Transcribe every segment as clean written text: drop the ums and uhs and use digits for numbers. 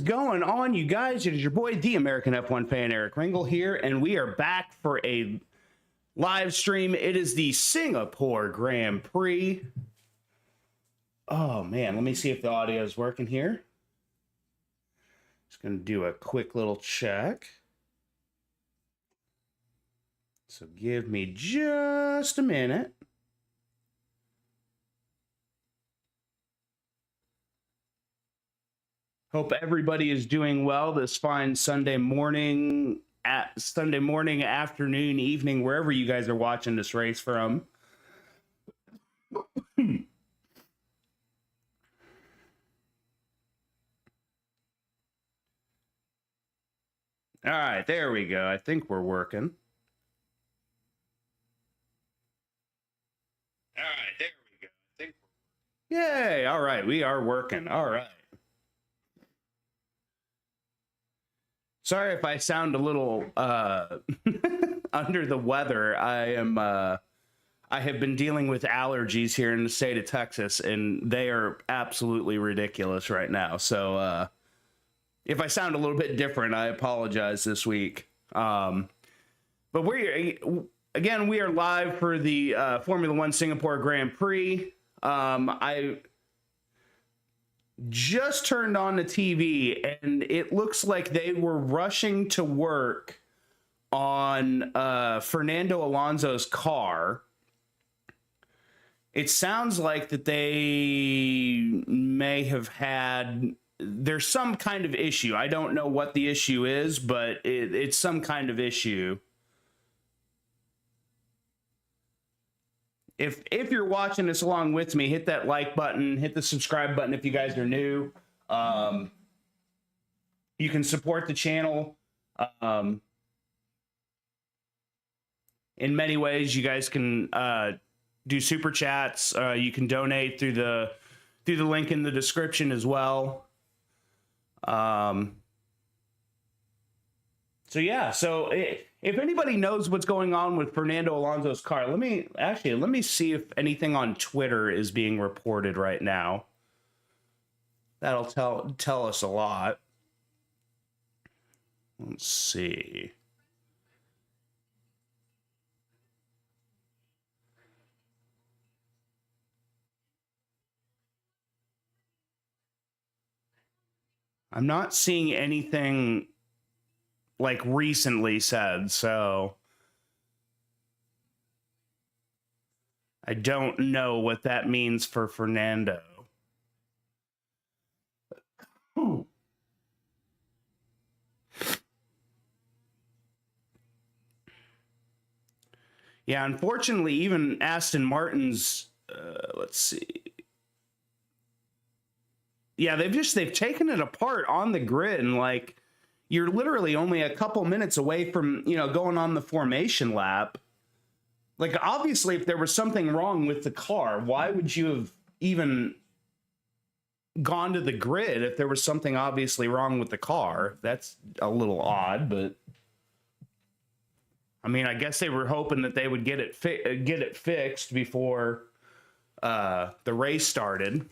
going on, you guys? It is your boy, the American F1 fan, Eric Ringel here, and we are back for a live stream. It is the Singapore Grand Prix. Oh, man, let me see if the audio is working here. Just going to do a quick little check. So give me just a minute. Hope everybody is doing well this fine Sunday morning, afternoon, evening, wherever you guys are watching this race from. All right, there we go. I think we're working. All right, there we go. Yay! All right, we are working. All right. Sorry if I sound a little under the weather. I have been dealing with allergies here in the state of Texas, and they are absolutely ridiculous right now. So if I sound a little bit different, I apologize this week. But we are live for the Formula One Singapore Grand Prix. I just turned on the TV, and it looks like they were rushing to work on Fernando Alonso's car. It sounds like that they may have had... There's some kind of issue. I don't know what the issue is, but it's some kind of issue. If you're watching this along with me, hit that like button, hit the subscribe button if you guys are new. You can support the channel in many ways. You guys can do super chats. You can donate through the link in the description as well. So yeah, if anybody knows what's going on with Fernando Alonso's car, let me see if anything on Twitter is being reported right now. That'll tell us a lot. Let's see. I'm not seeing anything like recently said, so I don't know what that means for Fernando. Yeah, unfortunately, even Aston Martin's, let's see. Yeah, they've taken it apart on the grid, and like, you're literally only a couple minutes away from, going on the formation lap. Like, obviously, if there was something wrong with the car, why would you have even gone to the grid if there was something obviously wrong with the car? That's a little odd, but I mean, I guess they were hoping that they would get it fixed before the race started.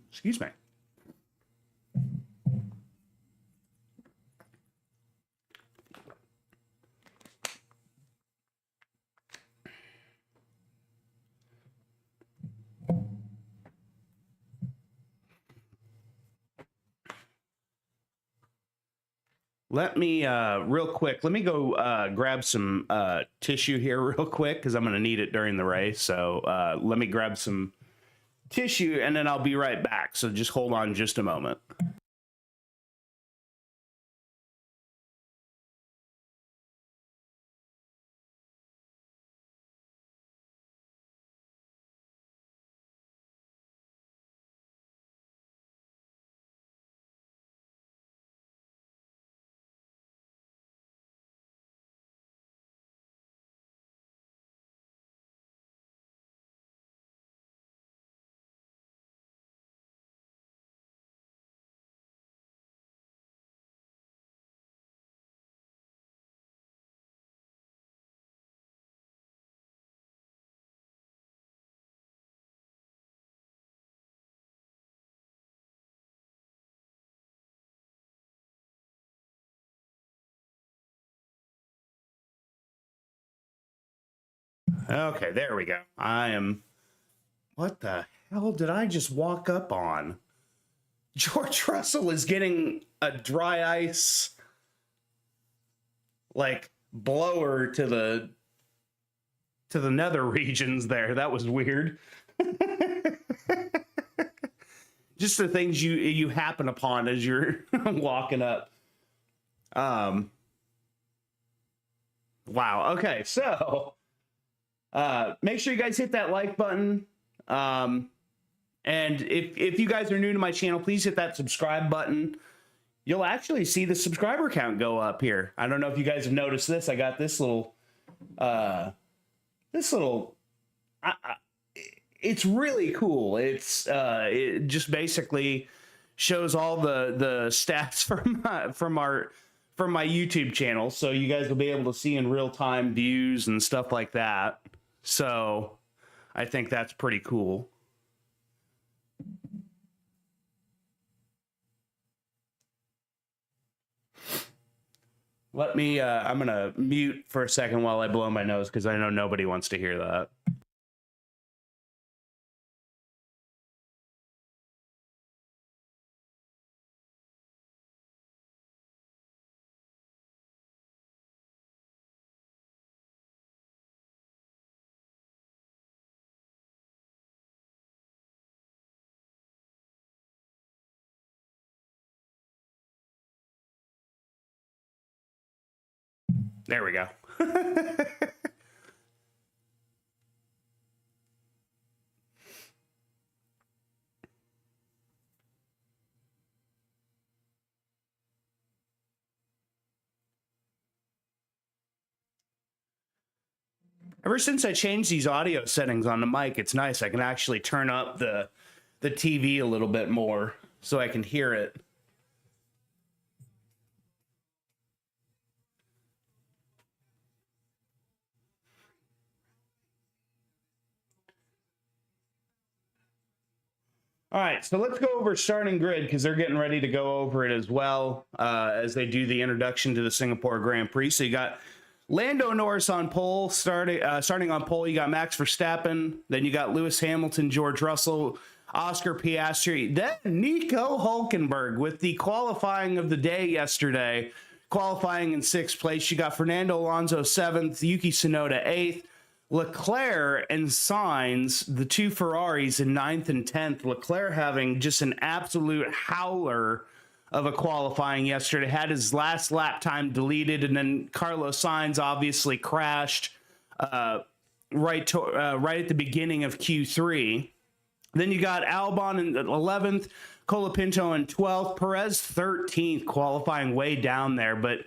Excuse me. Let me real quick. Let me go grab some tissue here real quick because I'm going to need it during the race. So let me grab some tissue and then I'll be right back. So just hold on just a moment. Okay, there we go. I am... What the hell did I just walk up on? George Russell is getting a dry ice, like, blower to the nether regions there. That was weird. Just the things you happen upon as you're walking up. Wow. Okay, so make sure you guys hit that like button. And if you guys are new to my channel, please hit that subscribe button. You'll actually see the subscriber count go up here. I don't know if you guys have noticed this. I got this little it's really cool. It just basically shows all the stats from my YouTube channel, so you guys will be able to see in real time views and stuff like that. So I think that's pretty cool. Let me I'm gonna mute for a second while I blow my nose, because I know nobody wants to hear that. There we go. Ever since I changed these audio settings on the mic, it's nice. I can actually turn up the TV a little bit more so I can hear it. All right, so let's go over starting grid, because they're getting ready to go over it as well as they do the introduction to the Singapore Grand Prix. So you got Lando Norris on pole, starting on pole. You got Max Verstappen. Then you got Lewis Hamilton, George Russell, Oscar Piastri. Then Nico Hulkenberg with the qualifying of the day yesterday, qualifying in 6th place. You got Fernando Alonso 7th, Yuki Tsunoda 8th. Leclerc and Sainz, the two Ferraris, in 9th and 10th. Leclerc having just an absolute howler of a qualifying yesterday, had his last lap time deleted, and then Carlos Sainz obviously crashed right at the beginning of Q3. Then you got Albon in 11th, Colapinto in 12th, Perez 13th, qualifying way down there. But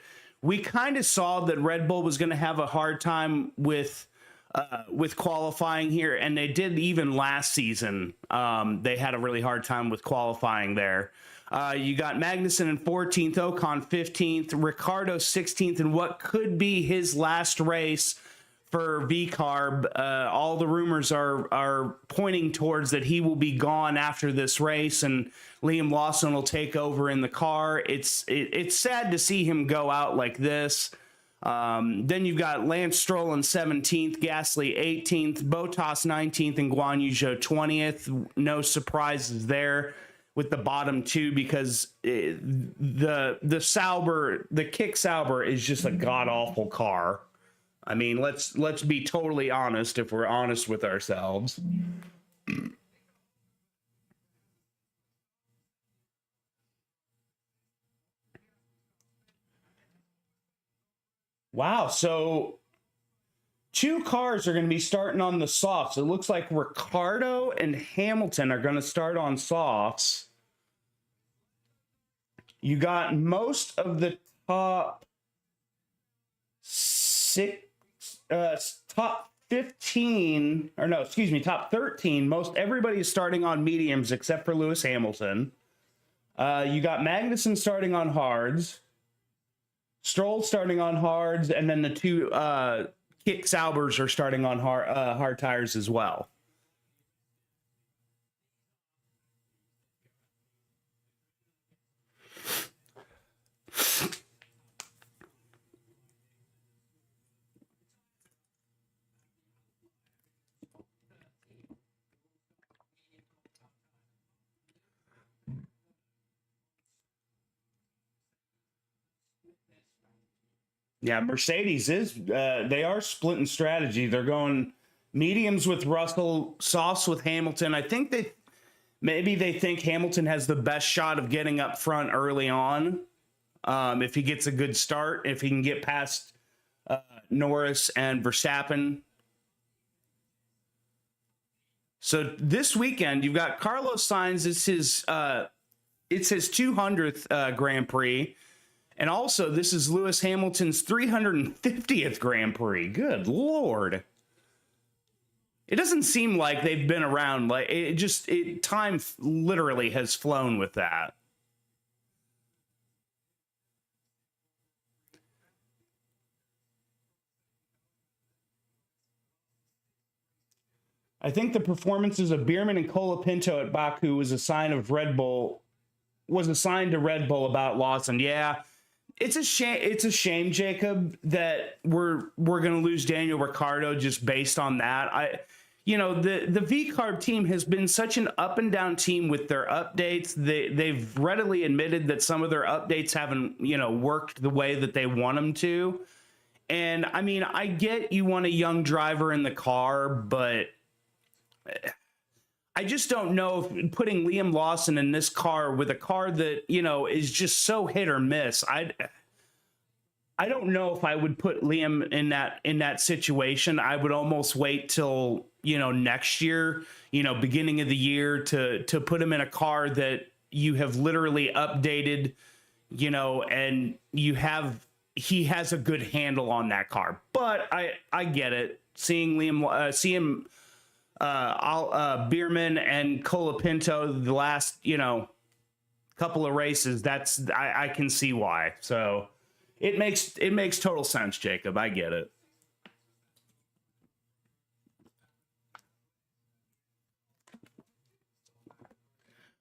we kind of saw that Red Bull was going to have a hard time with qualifying here, and they did even last season. They had a really hard time with qualifying there. You got Magnussen in 14th, Ocon 15th, Ricciardo 16th, in what could be his last race for VCARB. All the rumors are pointing towards that he will be gone after this race, and Liam Lawson will take over in the car. It's sad to see him go out like this. Then you've got Lance Stroll in 17th, Gasly 18th, Bottas 19th, and Guan Yu Zhou 20th. No surprises there with the bottom two, because the Sauber, the Kick Sauber, is just a god-awful car. I mean, let's be totally honest, if we're honest with ourselves. Wow, so two cars are going to be starting on the softs. It looks like Ricciardo and Hamilton are going to start on softs. You got most of the top top 15, or no, excuse me, top 13. Most everybody is starting on mediums except for Lewis Hamilton. You got Magnussen starting on hards, Stroll starting on hards, and then the two Kick Saubers are starting on hard tires as well. Yeah, Mercedes is, they are splitting strategy. They're going mediums with Russell, softs with Hamilton. I think maybe they think Hamilton has the best shot of getting up front early on. If he gets a good start, if he can get past Norris and Verstappen. So this weekend, you've got Carlos Sainz. It's his 200th Grand Prix. And also, this is Lewis Hamilton's 350th Grand Prix. Good Lord. It doesn't seem like they've been around. Like time literally has flown with that. I think the performances of Bierman and Colapinto at Baku was a sign to Red Bull about Lawson. Yeah, it's a shame. It's a shame, Jacob, that we're going to lose Daniel Ricciardo just based on that. The V-Carb team has been such an up and down team with their updates. They've readily admitted that some of their updates haven't, worked the way that they want them to. And I mean, I get you want a young driver in the car, but I just don't know if putting Liam Lawson in this car with a car that, is just so hit or miss. I don't know if I would put Liam in that situation. I would almost wait till, next year, beginning of the year to put him in a car that you have literally updated, and he has a good handle on that car. But I get it. Seeing Bierman and Colapinto the last, couple of races, I can see why. So it makes total sense, Jacob. I get it.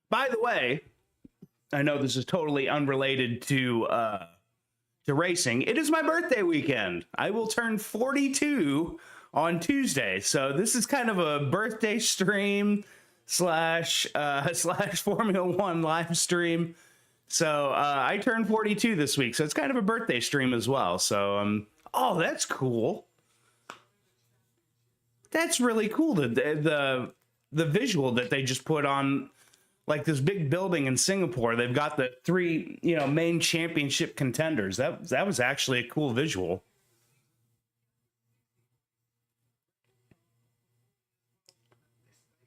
By the way, I know this is totally unrelated to racing. It is my birthday weekend. I will turn 42 on Tuesday. So this is kind of a birthday stream slash Formula One live stream. So I turned 42 this week. So it's kind of a birthday stream as well. So, oh, that's cool. That's really cool. The visual that they just put on like this big building in Singapore. They've got the three, main championship contenders. That was actually a cool visual.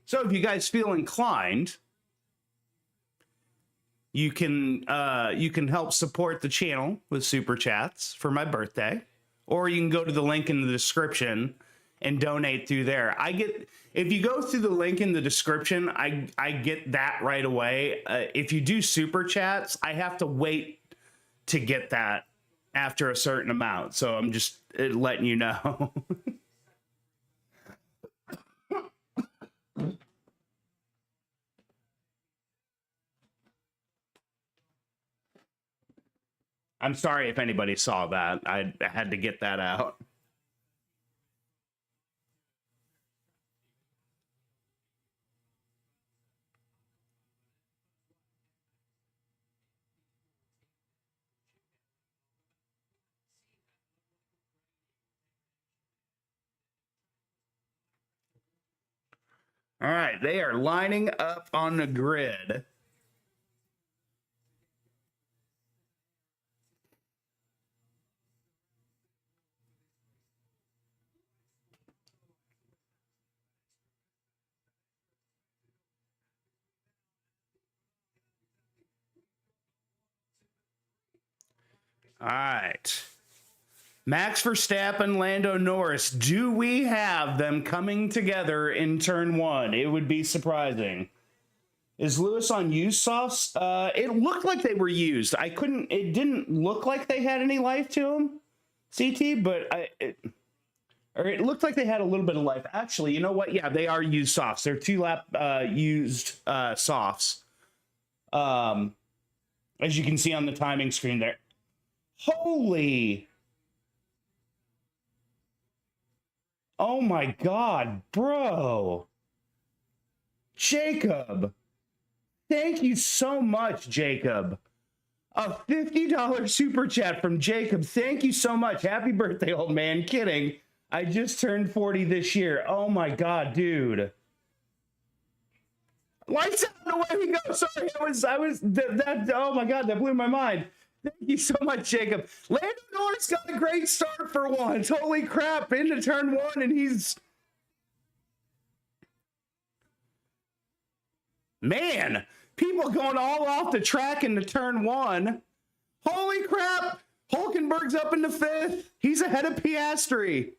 So if you guys feel inclined, you can help support the channel with super chats for my birthday, or you can go to the link in the description and donate through there. If you go through the link in the description, I get that right away. If you do super chats, I have to wait to get that after a certain amount. So I'm just letting you know. I'm sorry if anybody saw that. I had to get that out. All right, they are lining up on the grid. All right. Max Verstappen, Lando Norris. Do we have them coming together in turn one? It would be surprising. Is Lewis on used softs? It looked like they were used. It didn't look like they had any life to them, CT, but it looked like they had a little bit of life. Actually, you know what? Yeah, they are used softs. They're 2-lap used softs. As you can see on the timing screen there. Holy. Oh my God, bro. Jacob. Thank you so much, Jacob. A $50 super chat from Jacob. Thank you so much. Happy birthday, old man. Kidding. I just turned 40 this year. Oh my God, dude. Lights out, away we go. Sorry, oh my God, that blew my mind. Thank you so much, Jacob. Lando Norris got a great start for once. Holy crap, into turn one, and he's... Man, people going all off the track into turn one. Holy crap, Hulkenberg's up into fifth. He's ahead of Piastri.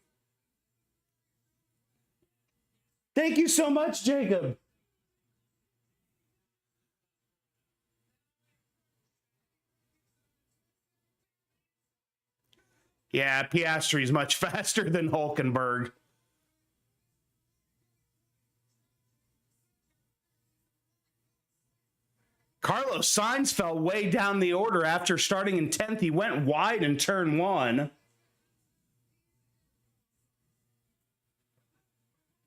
Thank you so much, Jacob. Yeah, Piastri's much faster than Hulkenberg. Carlos Sainz fell way down the order after starting in 10th. He went wide in turn one.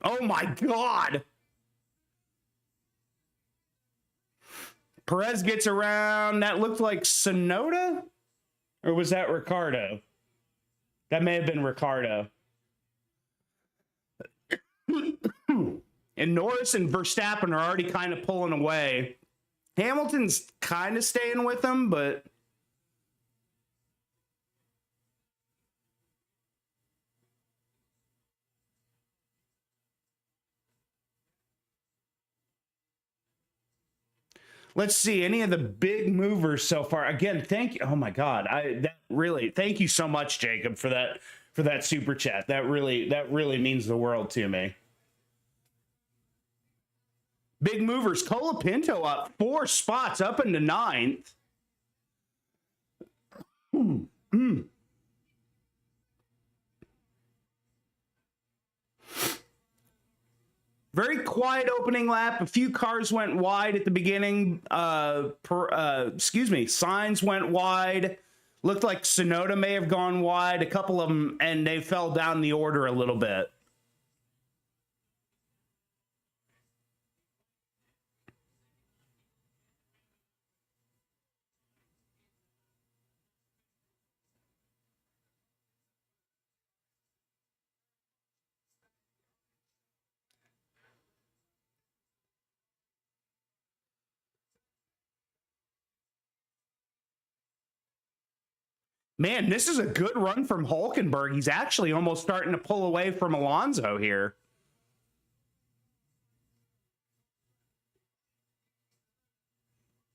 Oh my God. Perez gets around. That looked like Sonoda? Or was that Ricardo? That may have been Ricardo. And Norris and Verstappen are already kind of pulling away. Hamilton's kind of staying with them, but... Let's see any of the big movers so far. Again, thank you. Oh my God, thank you so much, Jacob, for that super chat. That really means the world to me. Big movers. Colapinto up 4 spots, up into 9th. Very quiet opening lap. A few cars went wide at the beginning. Sainz went wide. Looked like Sonoda may have gone wide. A couple of them, and they fell down the order a little bit. Man, this is a good run from Hulkenberg. He's actually almost starting to pull away from Alonso here.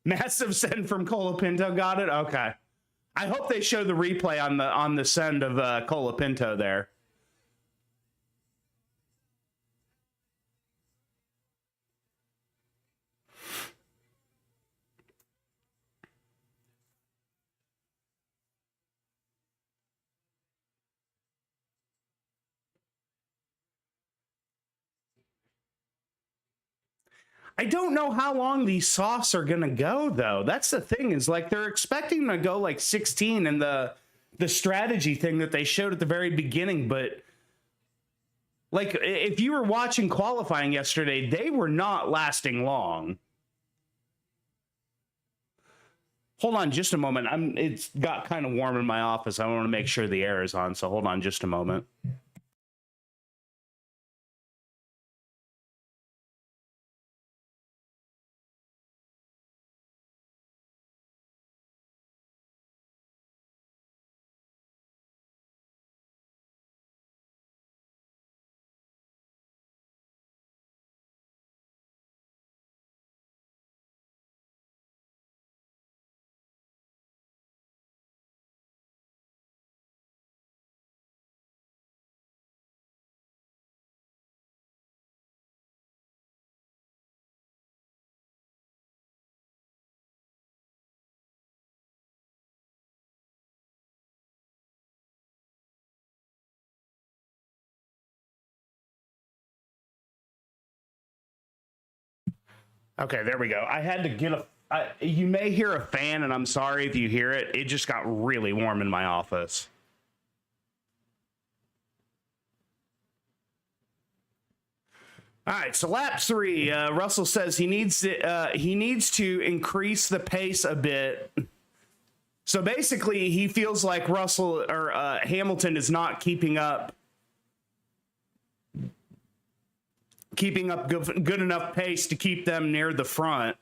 Massive send from Colapinto. Got it? Okay. I hope they show the replay on the send of Colapinto there. I don't know how long these softs are going to go, though. That's the thing, is like they're expecting to go like 16 in the strategy thing that they showed at the very beginning. But like if you were watching qualifying yesterday, they were not lasting long. Hold on just a moment. It's got kind of warm in my office. I want to make sure the air is on. So hold on just a moment. Okay, there we go. I had to get you may hear a fan, and I'm sorry if you hear it. It just got really warm in my office. All right, so lap 3. Russell says he needs to increase the pace a bit So basically, he feels like Russell or Hamilton is not keeping up good enough pace to keep them near the front.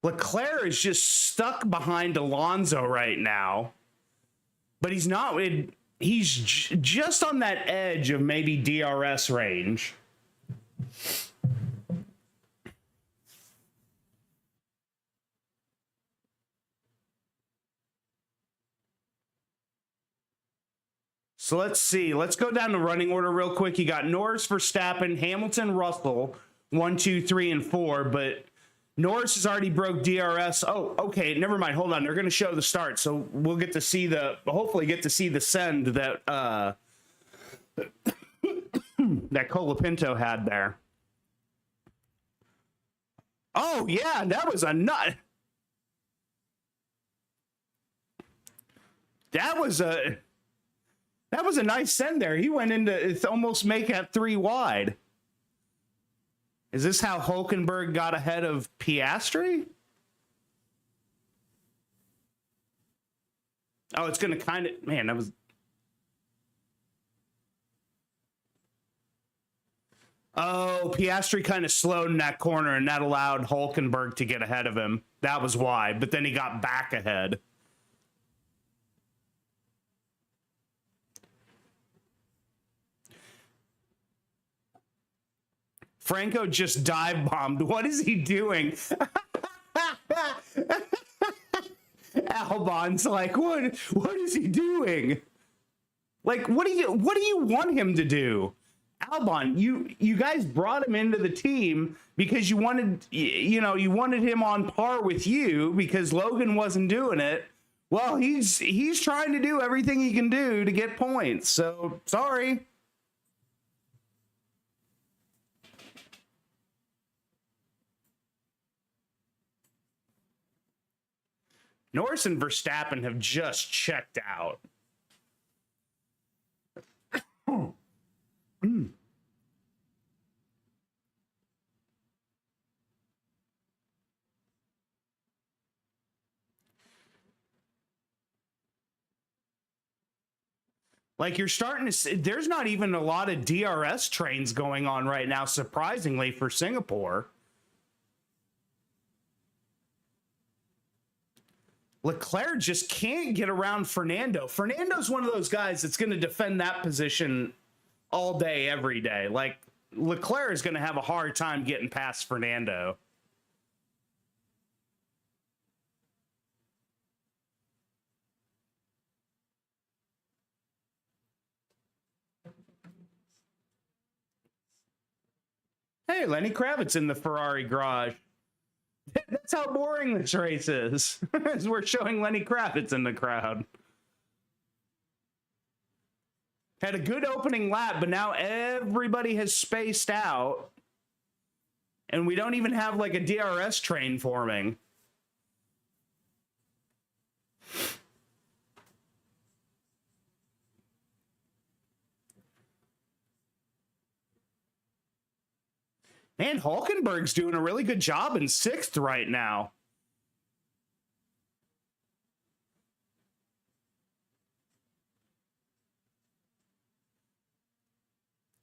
Leclerc is just stuck behind Alonso right now, but he's not. He's just on that edge of maybe DRS range. So let's see. Let's go down the running order real quick. You got Norris, Verstappen, Hamilton, Russell, 1, 2, 3, and 4, but Norris has already broke DRS. Oh, okay. Never mind. Hold on. They're going to show the start, so we'll get to see hopefully get to see the send that that Colapinto had there. Oh yeah, that was a nut. That was a nice send there. He went into almost make that 3 wide. Is this how Hülkenberg got ahead of Piastri? Oh, it's going to kind of... Man, that was... Oh, Piastri kind of slowed in that corner, and that allowed Hülkenberg to get ahead of him. That was why. But then he got back ahead. Franco just dive bombed. What is he doing? Albon's like, what is he doing? Like, what do you want him to do? Albon, you guys brought him into the team because you wanted him on par with you because Logan wasn't doing it. Well, he's trying to do everything he can do to get points. So, sorry. Norris and Verstappen have just checked out. Like, you're starting to see, there's not even a lot of DRS trains going on right now, surprisingly, for Singapore. Leclerc just can't get around Fernando. Fernando's one of those guys that's going to defend that position all day, every day. Like, Leclerc is going to have a hard time getting past Fernando. Hey, Lenny Kravitz in the Ferrari garage. That's how boring this race is. As we're showing Lenny Kravitz in the crowd. Had a good opening lap, but now everybody has spaced out. And we don't even have like a DRS train forming. Man, Hülkenberg's doing a really good job in 6th right now.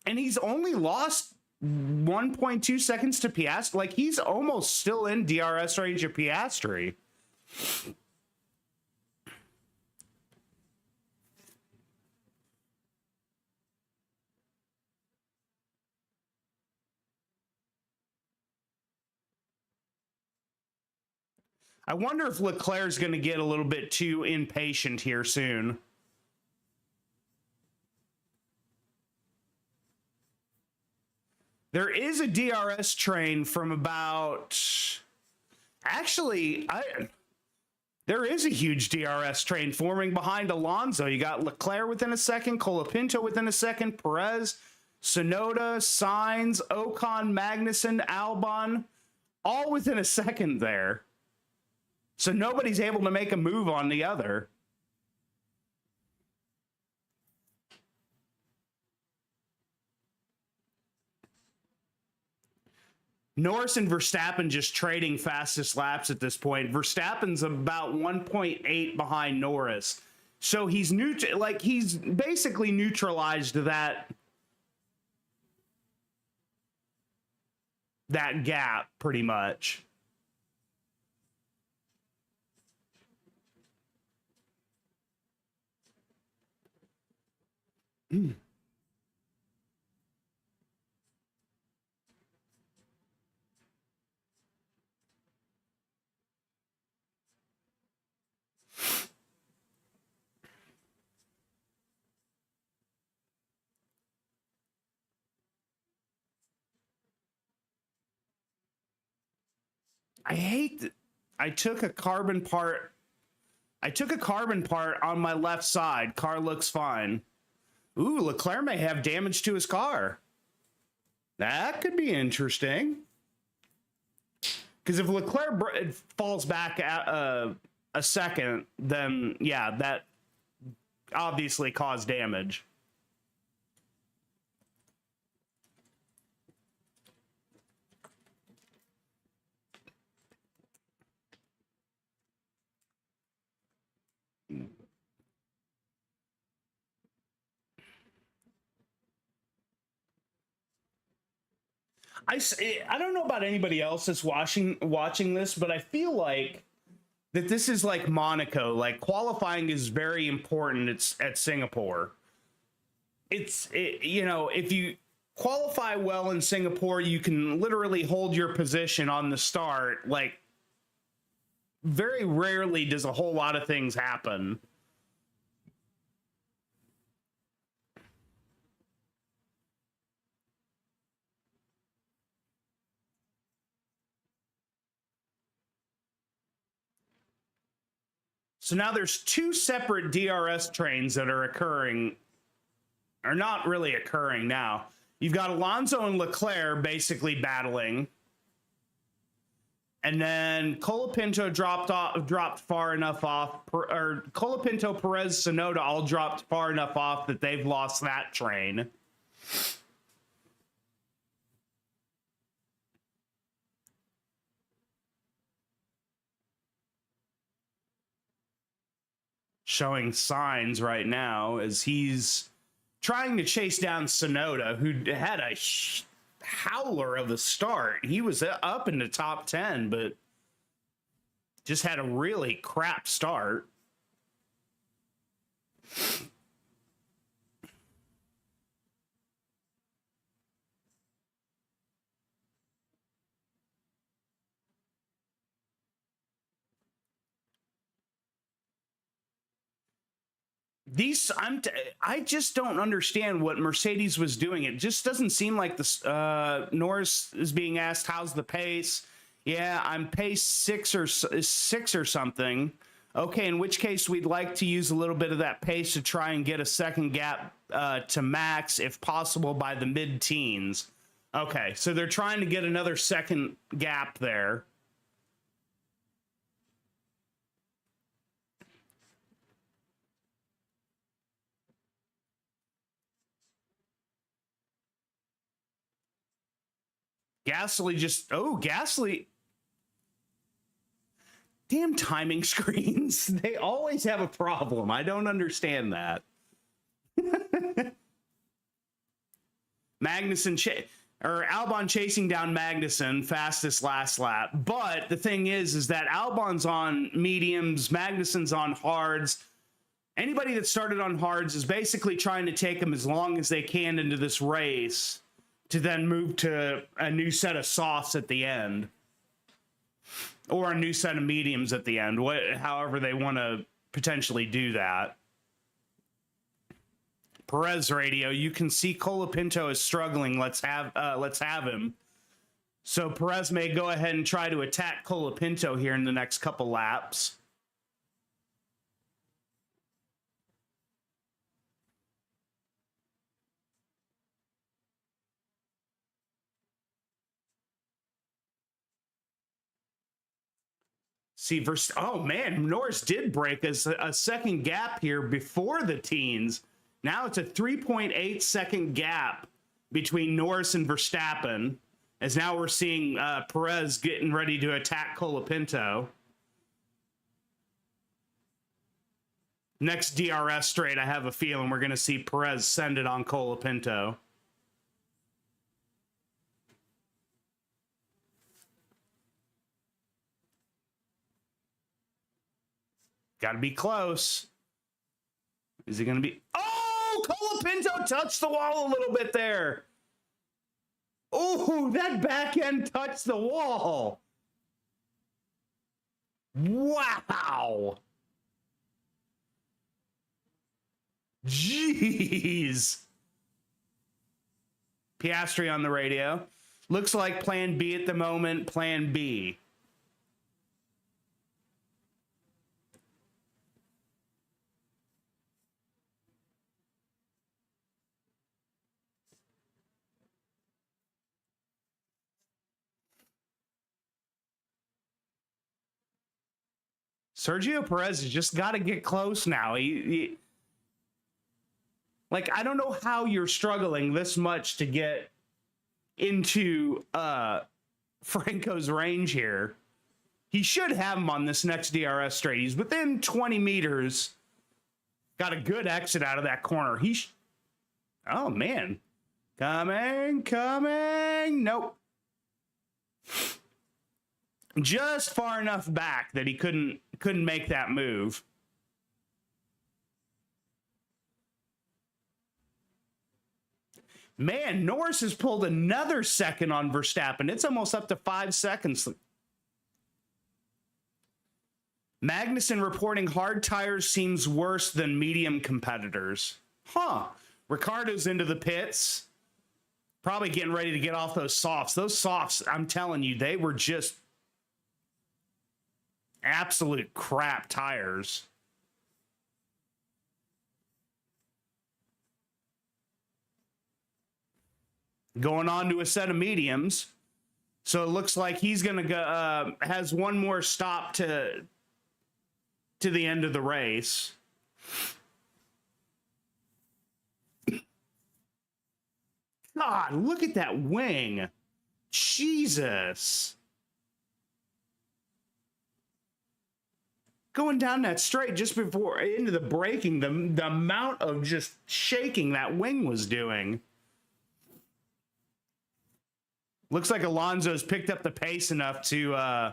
And he's only lost 1.2 seconds to Piastri. Like, he's almost still in DRS range of Piastri. I wonder if Leclerc's going to get a little bit too impatient here soon. There is a DRS train from about... Actually, there is a huge DRS train forming behind Alonso. You got Leclerc within a second, Colapinto within a second, Perez, Tsunoda, Sainz, Ocon, Magnussen, Albon, all within a second there. So nobody's able to make a move on the other. Norris and Verstappen just trading fastest laps at this point. Verstappen's about 1.8 behind Norris. So he's he's basically neutralized that gap pretty much. I hate that I took a carbon part. I took a carbon part on my left side. Car looks fine. Ooh, Leclerc may have damage to his car. That could be interesting. Because if Leclerc falls back at a second, then yeah, that obviously caused damage. I don't know about anybody else that's watching this, but I feel like that this is like Monaco. Like qualifying is very important. It's at Singapore. You know, if you qualify well in Singapore, you can literally hold your position on the start. Like very rarely does a whole lot of things happen. So now there's two separate DRS trains that are occurring, are not really occurring now. You've got Alonso and Leclerc basically battling. And then Colapinto dropped far enough off, or Colapinto, Perez, Tsunoda all dropped far enough off that they've lost that train. Showing signs right now as he's trying to chase down Tsunoda, who had a howler of a start. He was up in the top 10, but just had a really crap start. I just don't understand what Mercedes was doing. It just doesn't seem like this. Norris is being asked, "How's the pace?" Yeah, I'm pace six or something. Okay, in which case we'd like to use a little bit of that pace to try and get a second gap to Max, if possible, by the mid-teens. Okay, so they're trying to get another second gap there. Gasly. Damn timing screens. They always have a problem. I don't understand that. Albon chasing down Magnussen, fastest last lap. But the thing is that Albon's on mediums, Magnussen's on hards. Anybody that started on hards is basically trying to take them as long as they can into this race to then move to a new set of softs at the end, or a new set of mediums at the end, however they want to potentially do that. Perez radio, you can see Colapinto is struggling. Let's have him. So Perez may go ahead and try to attack Colapinto here in the next couple laps. See, oh man, Norris did break a second gap here before the teens. Now it's a 3.8 second gap between Norris and Verstappen, as now we're seeing Perez getting ready to attack Colapinto. Next DRS straight, I have a feeling we're going to see Perez send it on Colapinto. Got to be close. Is it going to be... Oh, Colapinto touched the wall a little bit there. Oh, that back end touched the wall. Wow. Jeez. Piastri on the radio. Looks like plan B at the moment, plan B. Sergio Perez has just got to get close now. Like, I don't know how you're struggling this much to get into Franco's range here. He should have him on this next DRS straight. He's within 20 meters. Got a good exit out of that corner. Oh, man. Coming. Nope. Just far enough back that he couldn't make that move. Man, Norris has pulled another second on Verstappen. It's almost up to 5 seconds. Magnussen reporting hard tires seems worse than medium competitors. Huh. Ricardo's into the pits. Probably getting ready to get off those softs. Those softs, I'm telling you, they were just absolute crap tires. Going on to a set of mediums. So it looks like he's going to go, has one more stop to the end of the race. God, look at that wing. Jesus. Going down that straight just before into the braking, the amount of just shaking that wing was doing. Looks like Alonso's picked up the pace enough to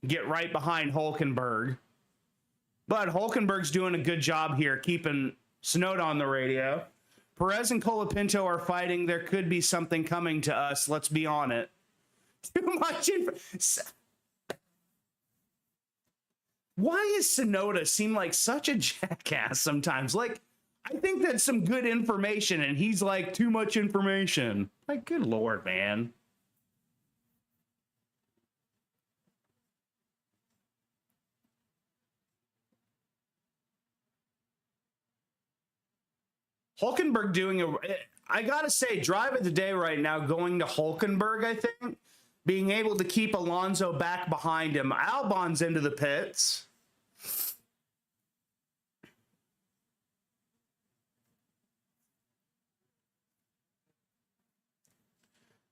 get right behind Hülkenberg. But Hülkenberg's doing a good job here, keeping Tsunoda on the radio. Perez and Colapinto are fighting. There could be something coming to us. Let's be on it. Too much info. Why does Tsunoda seem like such a jackass sometimes? Like, I think that's some good information, and he's like, too much information. Like, good Lord, man. Hülkenberg doing I gotta say, drive of the day right now going to Hülkenberg, I think. Being able to keep Alonso back behind him. Albon's into the pits.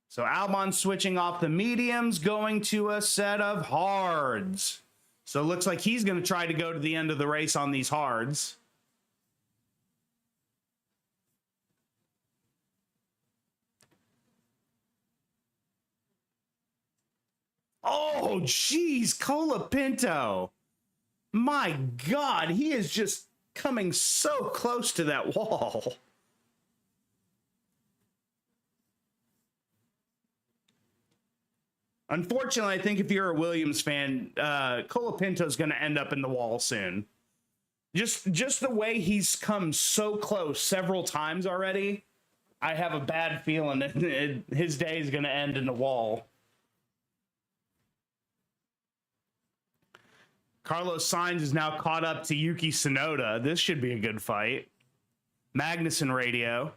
So Albon switching off the mediums, going to a set of hards. So it looks like he's going to try to go to the end of the race on these hards. Oh, geez, Colapinto. My God, he is just coming so close to that wall. Unfortunately, I think if you're a Williams fan, Colapinto's going to end up in the wall soon. Just the way he's come so close several times already, I have a bad feeling that his day is going to end in the wall. Carlos Sainz is now caught up to Yuki Tsunoda. This should be a good fight. Magnussen radio.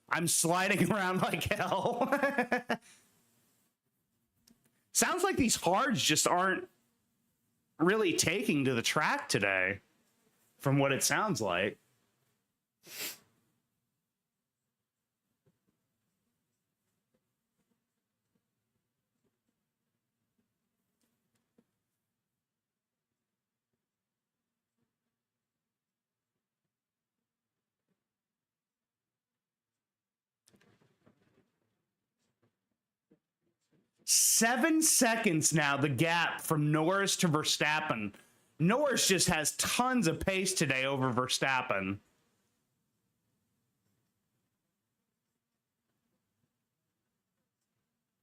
I'm sliding around like hell. Sounds like these hards just aren't really taking to the track today, from what it sounds like. Seven seconds now, the gap from Norris to Verstappen. Norris just has tons of pace today over Verstappen.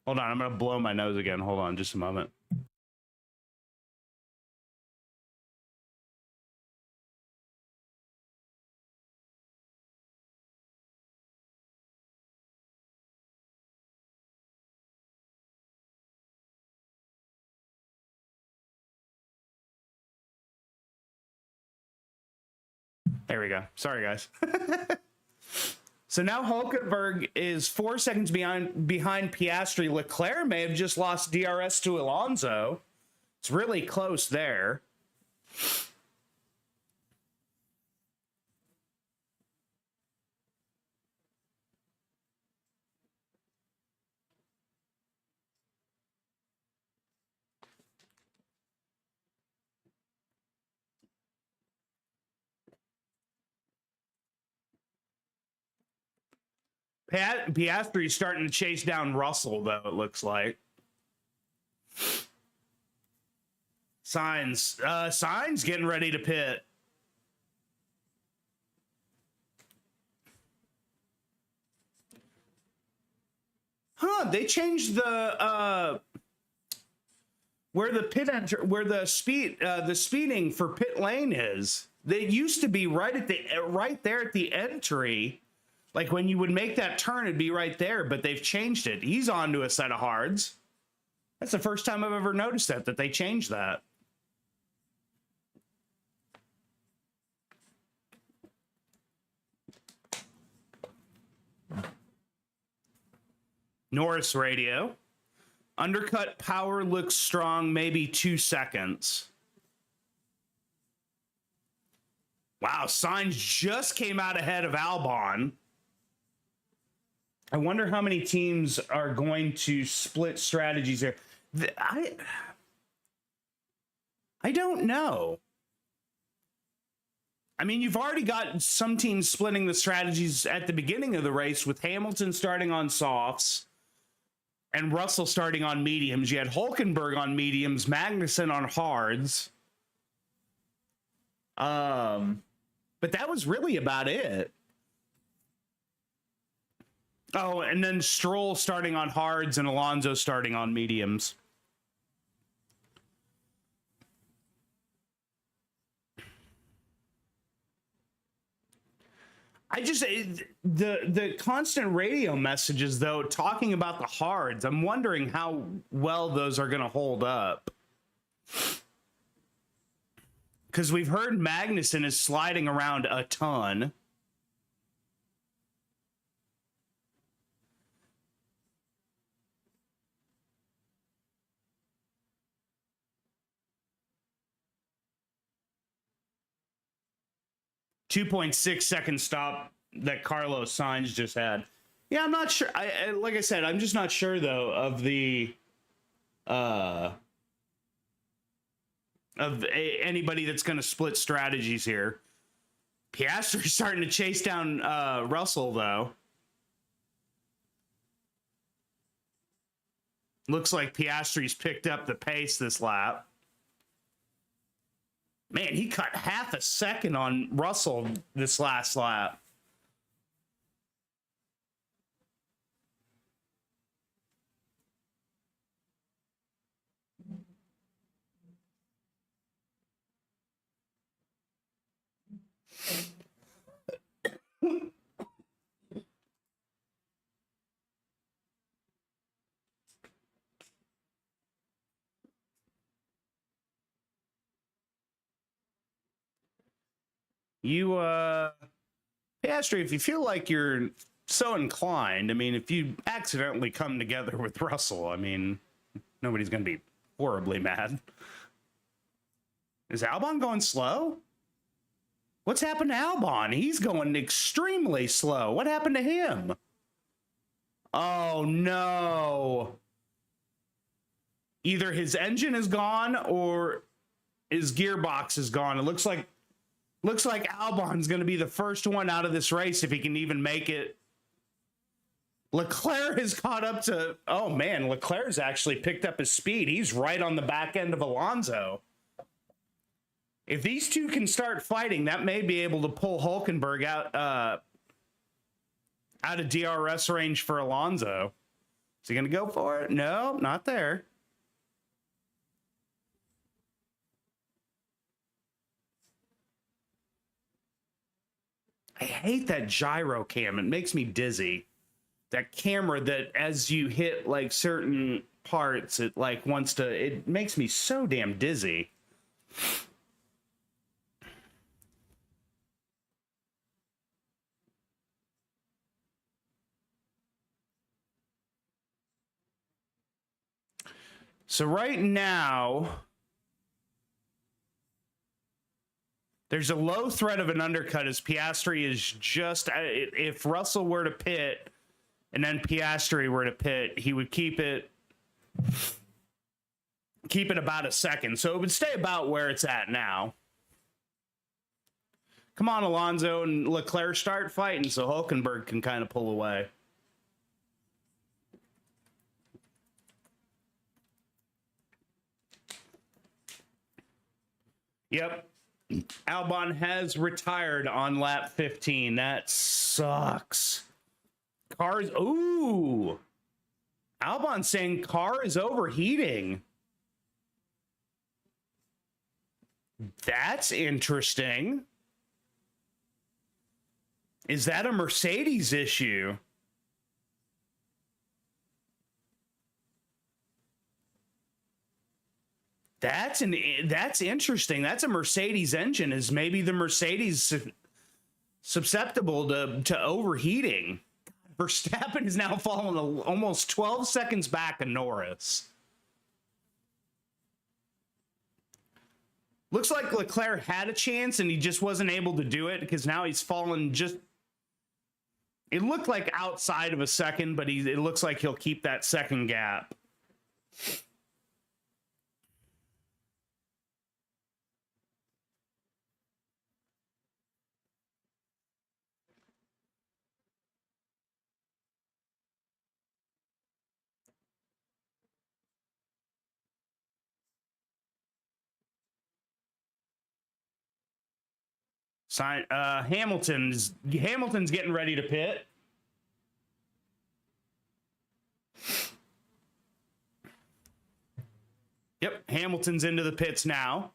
Hold on, I'm going to blow my nose again. Hold on just a moment. There we go. Sorry, guys. So now Hulkenberg is 4 seconds behind Piastri. Leclerc may have just lost DRS to Alonso. It's really close there. Piastri's starting to chase down Russell, though, it looks like. Sainz getting ready to pit. Huh, they changed the where the speeding for pit lane is. They used to be right there at the entry. Like when you would make that turn, it'd be right there, but they've changed it. He's onto a set of hards. That's the first time I've ever noticed that they changed that. Norris radio. Undercut power looks strong, maybe 2 seconds. Wow, Sainz just came out ahead of Albon. I wonder how many teams are going to split strategies here. I don't know. I mean, you've already got some teams splitting the strategies at the beginning of the race with Hamilton starting on softs and Russell starting on mediums. You had Hulkenberg on mediums, Magnussen on hards. But that was really about it. Oh, and then Stroll starting on hards and Alonso starting on mediums. The constant radio messages, though, talking about the hards, I'm wondering how well those are going to hold up. Because we've heard Magnussen is sliding around a ton. .6 stop that Carlos Sainz just had. Yeah, I'm not sure. Like I said, I'm just not sure though of the anybody that's going to split strategies here. Piastri's starting to chase down Russell though. Looks like Piastri's picked up the pace this lap. Man, he cut half a second on Russell this last lap. Piastri, if you feel like you're so inclined, I mean, if you accidentally come together with Russell, I mean, nobody's going to be horribly mad. Is Albon going slow? What's happened to Albon? He's going extremely slow. What happened to him? Oh, no. Either his engine is gone or his gearbox is gone. It looks like Albon's going to be the first one out of this race if he can even make it. Leclerc has caught up to... Oh, man, Leclerc's actually picked up his speed. He's right on the back end of Alonso. If these two can start fighting, that may be able to pull Hülkenberg out of DRS range for Alonso. Is he going to go for it? No, not there. I hate that gyro cam. It makes me dizzy. That camera that as you hit like certain parts, it like wants to, it makes me so damn dizzy. So right now, there's a low threat of an undercut as Piastri is just, if Russell were to pit and then Piastri were to pit, he would keep it about a second. So it would stay about where it's at now. Come on, Alonso and Leclerc, start fighting so Hülkenberg can kind of pull away. Yep. Albon has retired on lap 15. That sucks. Cars. Ooh. Albon saying car is overheating. That's interesting. Is that a Mercedes issue? That's interesting. That's a Mercedes engine. Is maybe the Mercedes susceptible to overheating? Verstappen is now falling almost 12 seconds back of Norris. Looks like Leclerc had a chance and he just wasn't able to do it because now he's fallen just... It looked like outside of a second, but it looks like he'll keep that second gap. Hamilton's getting ready to pit. Yep, Hamilton's into the pits now.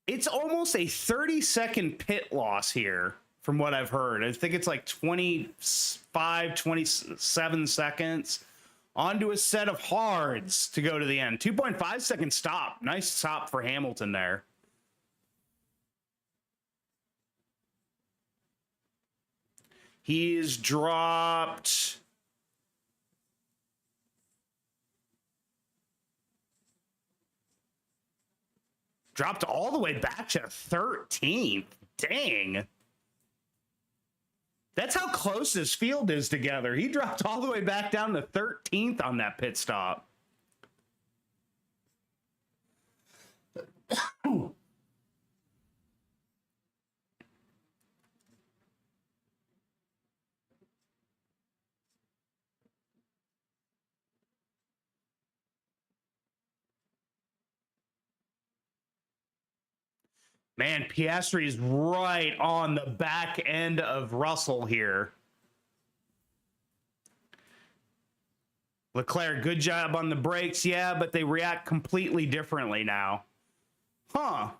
It's almost a 30-second pit loss here, from what I've heard. I think it's like 25, 27 seconds onto a set of hards to go to the end. 2.5 second stop. Nice stop for Hamilton there. He's dropped all the way back to 13th. Dang. That's how close this field is together. He dropped all the way back down to 13th on that pit stop. Man, Piastri is right on the back end of Russell here. Leclerc, good job on the brakes, yeah, but they react completely differently now. Huh.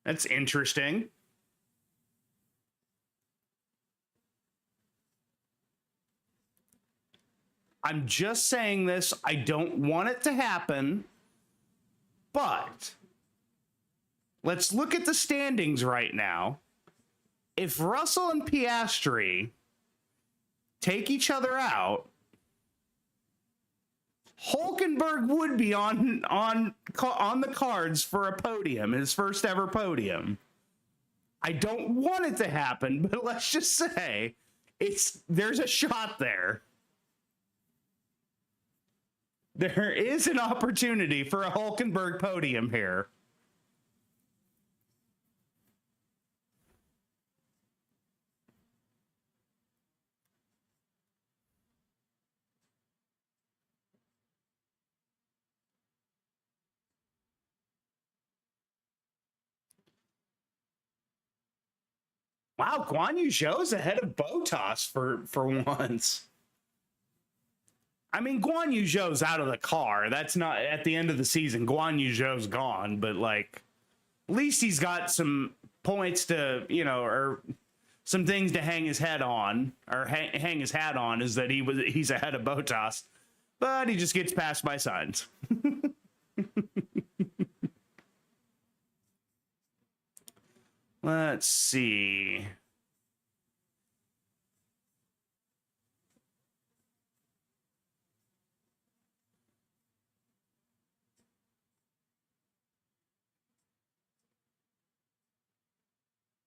That's interesting. I'm just saying this. I don't want it to happen, but... let's look at the standings right now. If Russell and Piastri take each other out, Hulkenberg would be on the cards for a podium, his first ever podium. I don't want it to happen, but let's just say there's a shot there. There is an opportunity for a Hulkenberg podium here. Wow, Guan Yu Zhou's ahead of Bottas for once. I mean, Guan Yu Zhou's out of the car. That's not at the end of the season. Guan Yu Zhou's gone, but like, at least he's got some points to, you know, or some things to hang his head on, or hang his hat on, is that he's ahead of Bottas, but he just gets passed by Sainz. Let's see.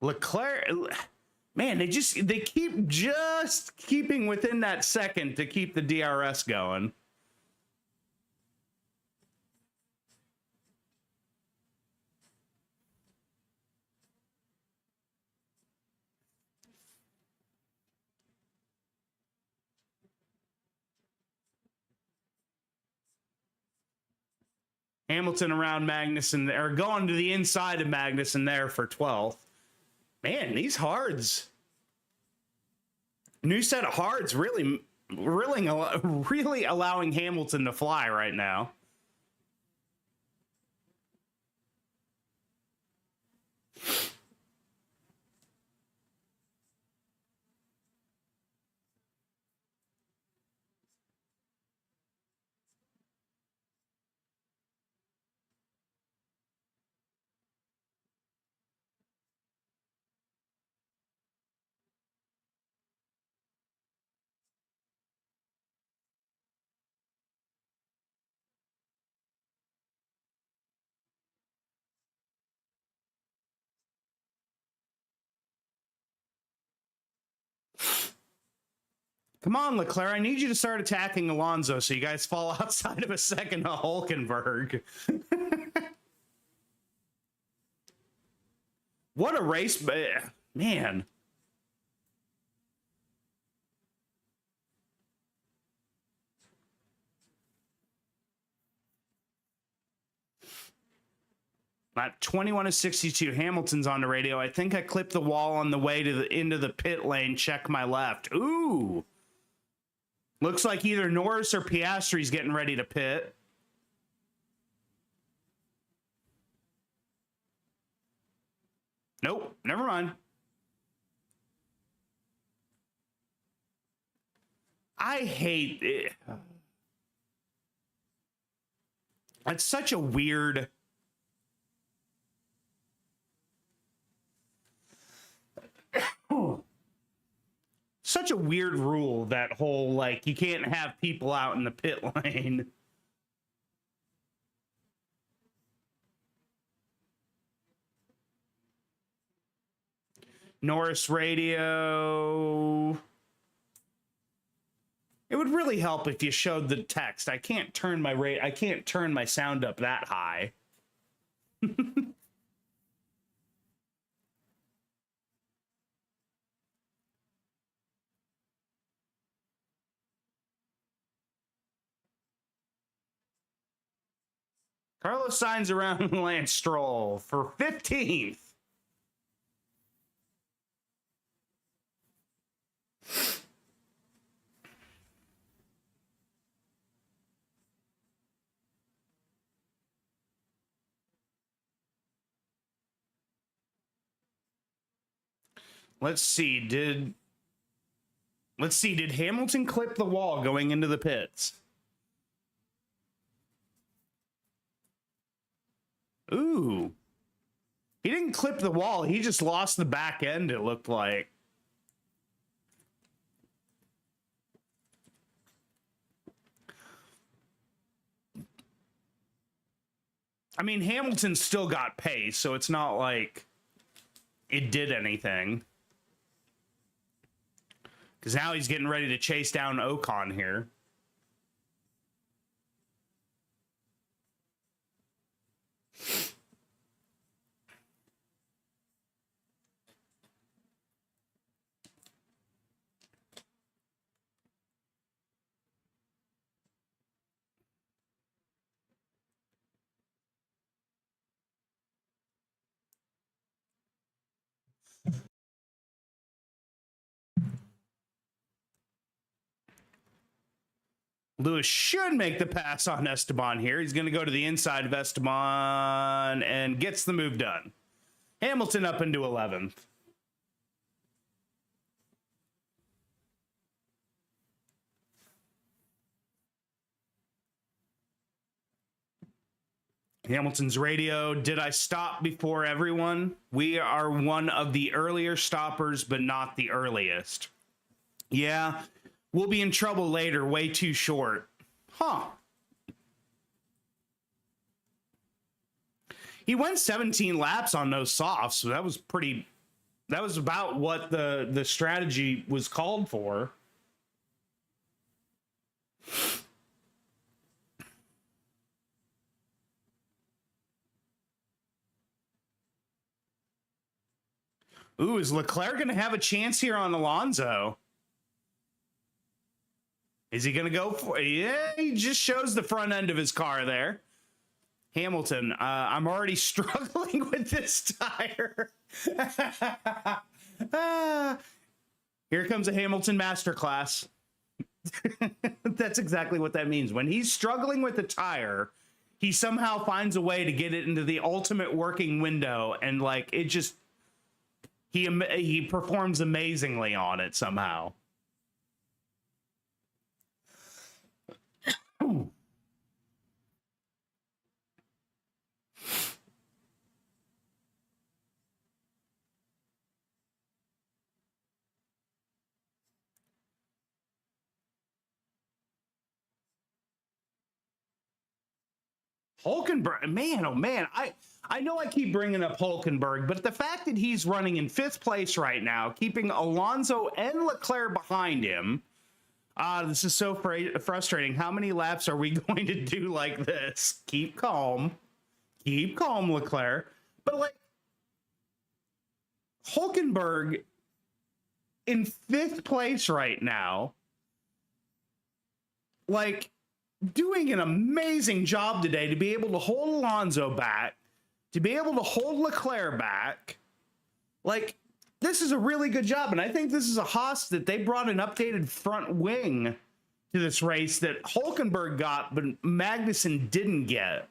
Leclerc, man, they keep just keeping within that second to keep the DRS going. Hamilton around Magnussen, or going to the inside of Magnussen there for 12th. Man, these hards. New set of hards really allowing Hamilton to fly right now. Come on, Leclerc. I need you to start attacking Alonso so you guys fall outside of a second to Hulkenberg. What a race, man. At 21-62, Hamilton's on the radio. I think I clipped the wall on the way to into the pit lane. Check my left. Ooh. Looks like either Norris or Piastri's getting ready to pit. Nope, never mind. I hate it. It's such a weird... Such a weird rule, that whole, like, you can't have people out in the pit lane. Norris radio. It would really help if you showed the text. I can't turn my sound up that high. Carlos Sainz around Lance Stroll for 15th. Let's see, did Hamilton clip the wall going into the pits? Ooh. He didn't clip the wall. He just lost the back end, it looked like. I mean, Hamilton still got pace, so it's not like it did anything. Because now he's getting ready to chase down Ocon here. Lewis should make the pass on Esteban here. He's going to go to the inside of Esteban and gets the move done. Hamilton up into 11th. Hamilton's radio. Did I stop before everyone? We are one of the earlier stoppers, but not the earliest. Yeah, we'll be in trouble later. Way too short. Huh. He went 17 laps on those softs, so that was pretty... That was about what the strategy was called for. Ooh, is Leclerc going to have a chance here on Alonso? Is he going to go for it? Yeah, he just shows the front end of his car there. Hamilton, I'm already struggling with this tire. Here comes a Hamilton masterclass. That's exactly what that means. When he's struggling with the tire, he somehow finds a way to get it into the ultimate working window, and like it just... He performs amazingly on it somehow. Hulkenberg, man, oh man, I know I keep bringing up Hulkenberg, but the fact that he's running in 5th place right now, keeping Alonso and Leclerc behind him, this is so frustrating. How many laps are we going to do like this? Keep calm, Leclerc. But like, Hulkenberg in 5th place right now, like, doing an amazing job today to be able to hold Alonso back, to be able to hold Leclerc back. Like, this is a really good job, and I think this is a Haas that they brought an updated front wing to this race that Hulkenberg got, but Magnussen didn't get.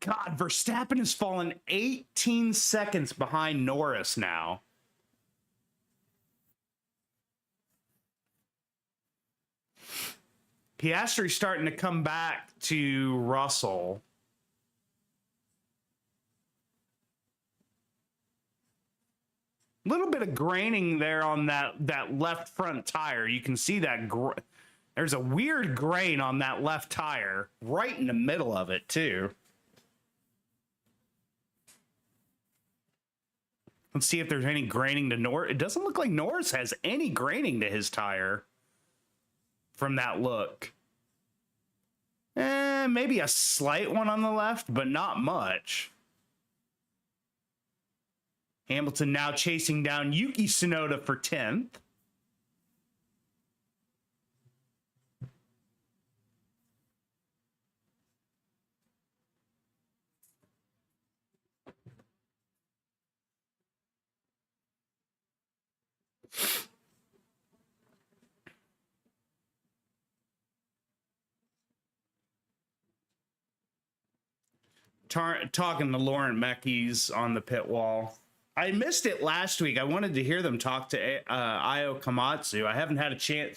God, Verstappen has fallen 18 seconds behind Norris now. Piastri's starting to come back to Russell. A little bit of graining there on that left front tire. You can see that there's a weird grain on that left tire right in the middle of it too. Let's see if there's any graining to Norris. It doesn't look like Norris has any graining to his tire from that look. Maybe a slight one on the left, but not much. Hamilton now chasing down Yuki Tsunoda for 10th. Talking to Lauren Meckies on the pit wall. I missed it last week. I wanted to hear them talk to Io Komatsu. I haven't had a chance.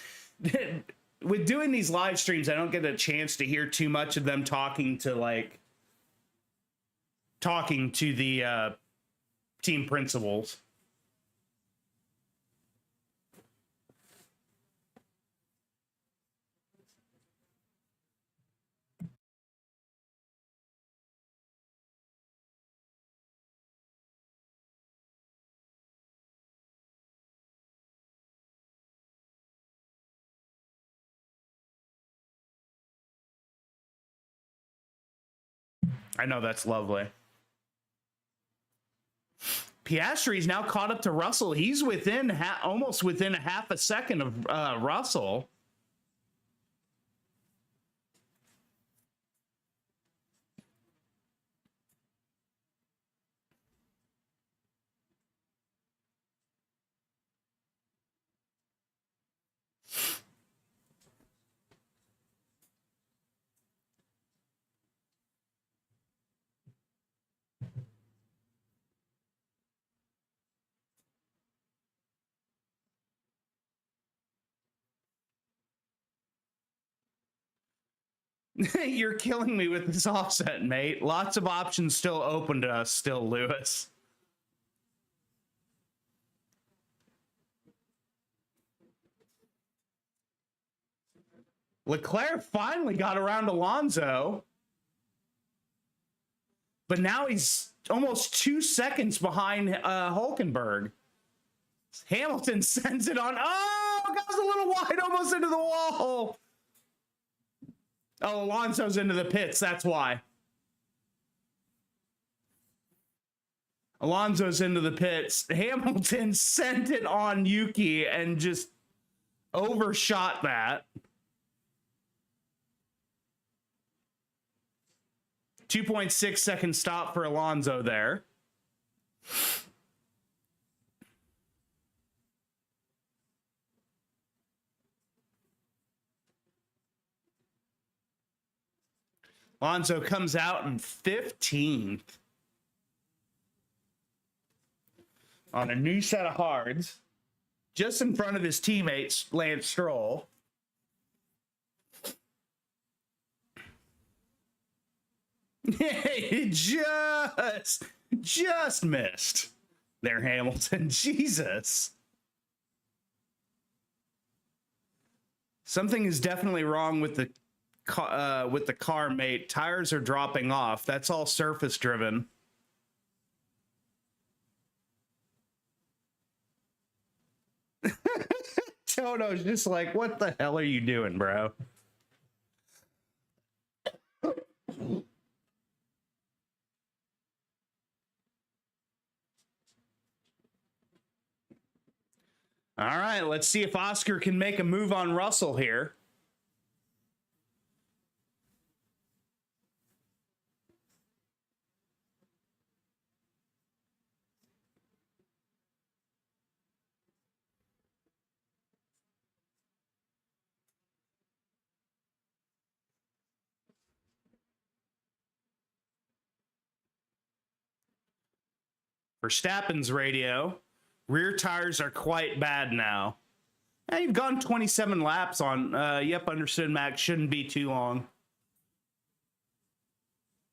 With doing these live streams, I don't get a chance to hear too much of them talking talking to the team principals. I know, that's lovely. Piastri's now caught up to Russell. He's within almost within a half a second of Russell. You're killing me with this offset, mate. Lots of options still open to us still, Lewis. Leclerc finally got around Alonso. But now he's almost 2 seconds behind Hülkenberg. Hamilton sends it on. Oh, goes a little wide, almost into the wall. Oh, Alonso's into the pits. That's why. Alonso's into the pits. Hamilton sent it on Yuki and just overshot that. 2.6 second stop for Alonso there. Alonso comes out in 15th on a new set of hards, just in front of his teammates, Lance Stroll. just missed there, Hamilton. Jesus. Something is definitely wrong with the car, mate. Tires are dropping off. That's all surface driven. Toto's just like, what the hell are you doing, bro? All right, let's see if Oscar can make a move on Russell here. Verstappen's radio. Rear tires are quite bad now. Hey, you've gone 27 laps on. Yep, understood, Max. Shouldn't be too long.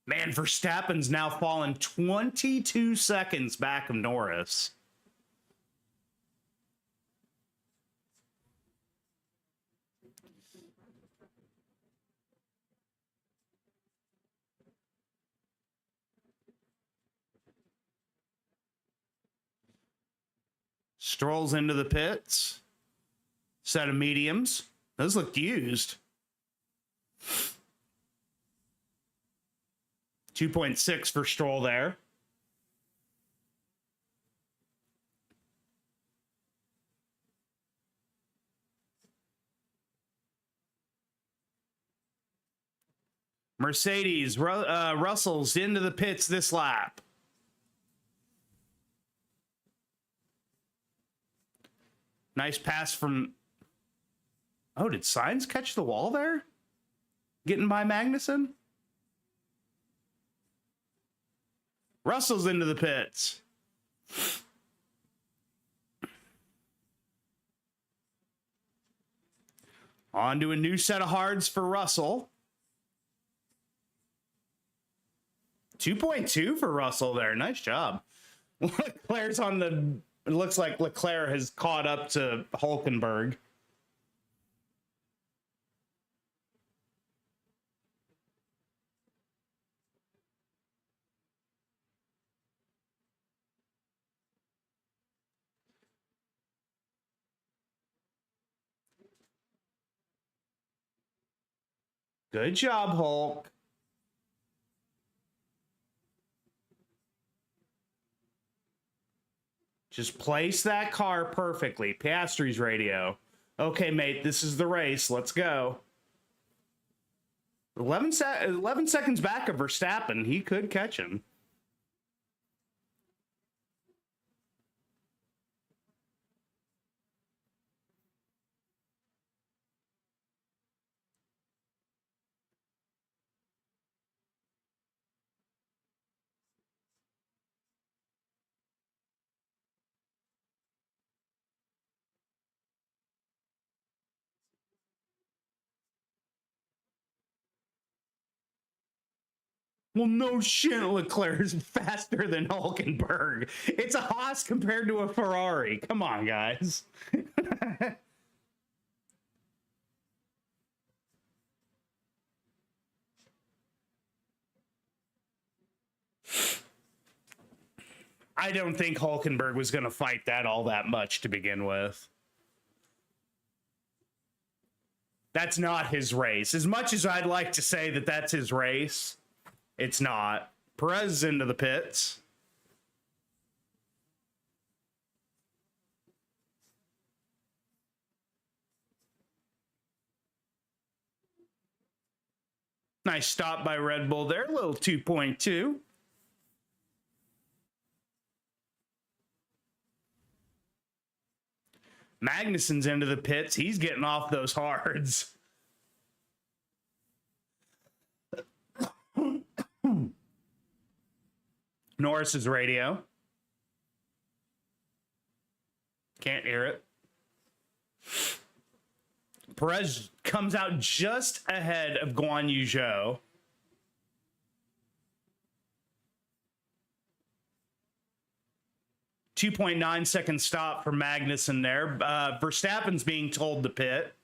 Man, Verstappen's now fallen 22 seconds back of Norris. Strolls into the pits. Set of mediums. Those look used. 2.6 for Stroll there. Mercedes, Russell's into the pits this lap. Nice pass from... Oh, did Sainz catch the wall there? Getting by Magnussen? Russell's into the pits. On to a new set of hards for Russell. 2.2 for Russell there. Nice job. Leclerc's on the... It looks like Leclerc has caught up to Hulkenberg. Good job, Hulk. Just place that car perfectly. Piastri's radio. Okay, mate, this is the race. Let's go. 11 seconds back of Verstappen. He could catch him. Well, no shit, Leclerc is faster than Hulkenberg. It's a Haas compared to a Ferrari. Come on, guys. I don't think Hulkenberg was going to fight that all that much to begin with. That's not his race. As much as I'd like to say that that's his race, it's not. Perez is into the pits. Nice stop by Red Bull there. A little 2.2. Magnussen's into the pits. He's getting off those hards. Norris's radio. Can't hear it. Perez comes out just ahead of Guan Yu Zhou. .9 stop for Magnussen there. Verstappen's being told to pit.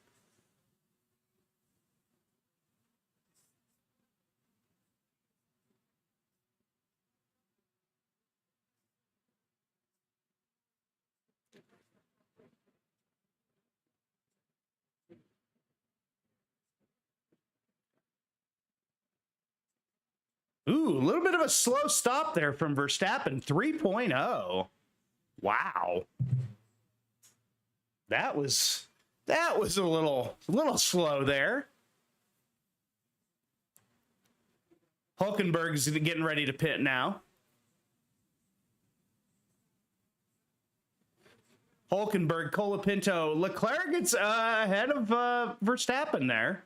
Ooh, a little bit of a slow stop there from Verstappen. 3.0. Wow. That was a little slow there. Hulkenberg's getting ready to pit now. Hulkenberg, Colapinto, Leclerc gets ahead of Verstappen there.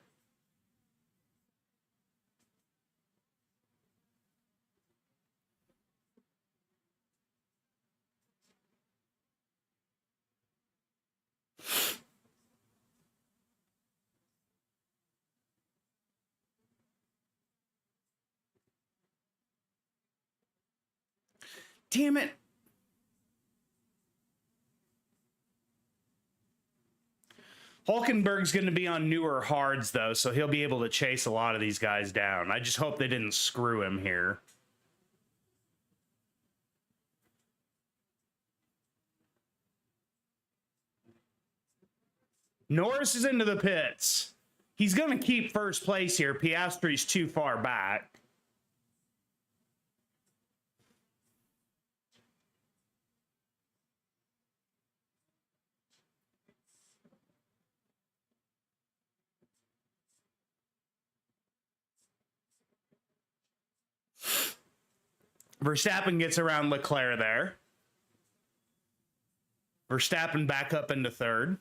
Damn it. Hulkenberg's going to be on newer hards, though, so he'll be able to chase a lot of these guys down. I just hope they didn't screw him here. Norris is into the pits. He's going to keep first place here. Piastri's too far back. Verstappen gets around Leclerc there. Verstappen back up into third.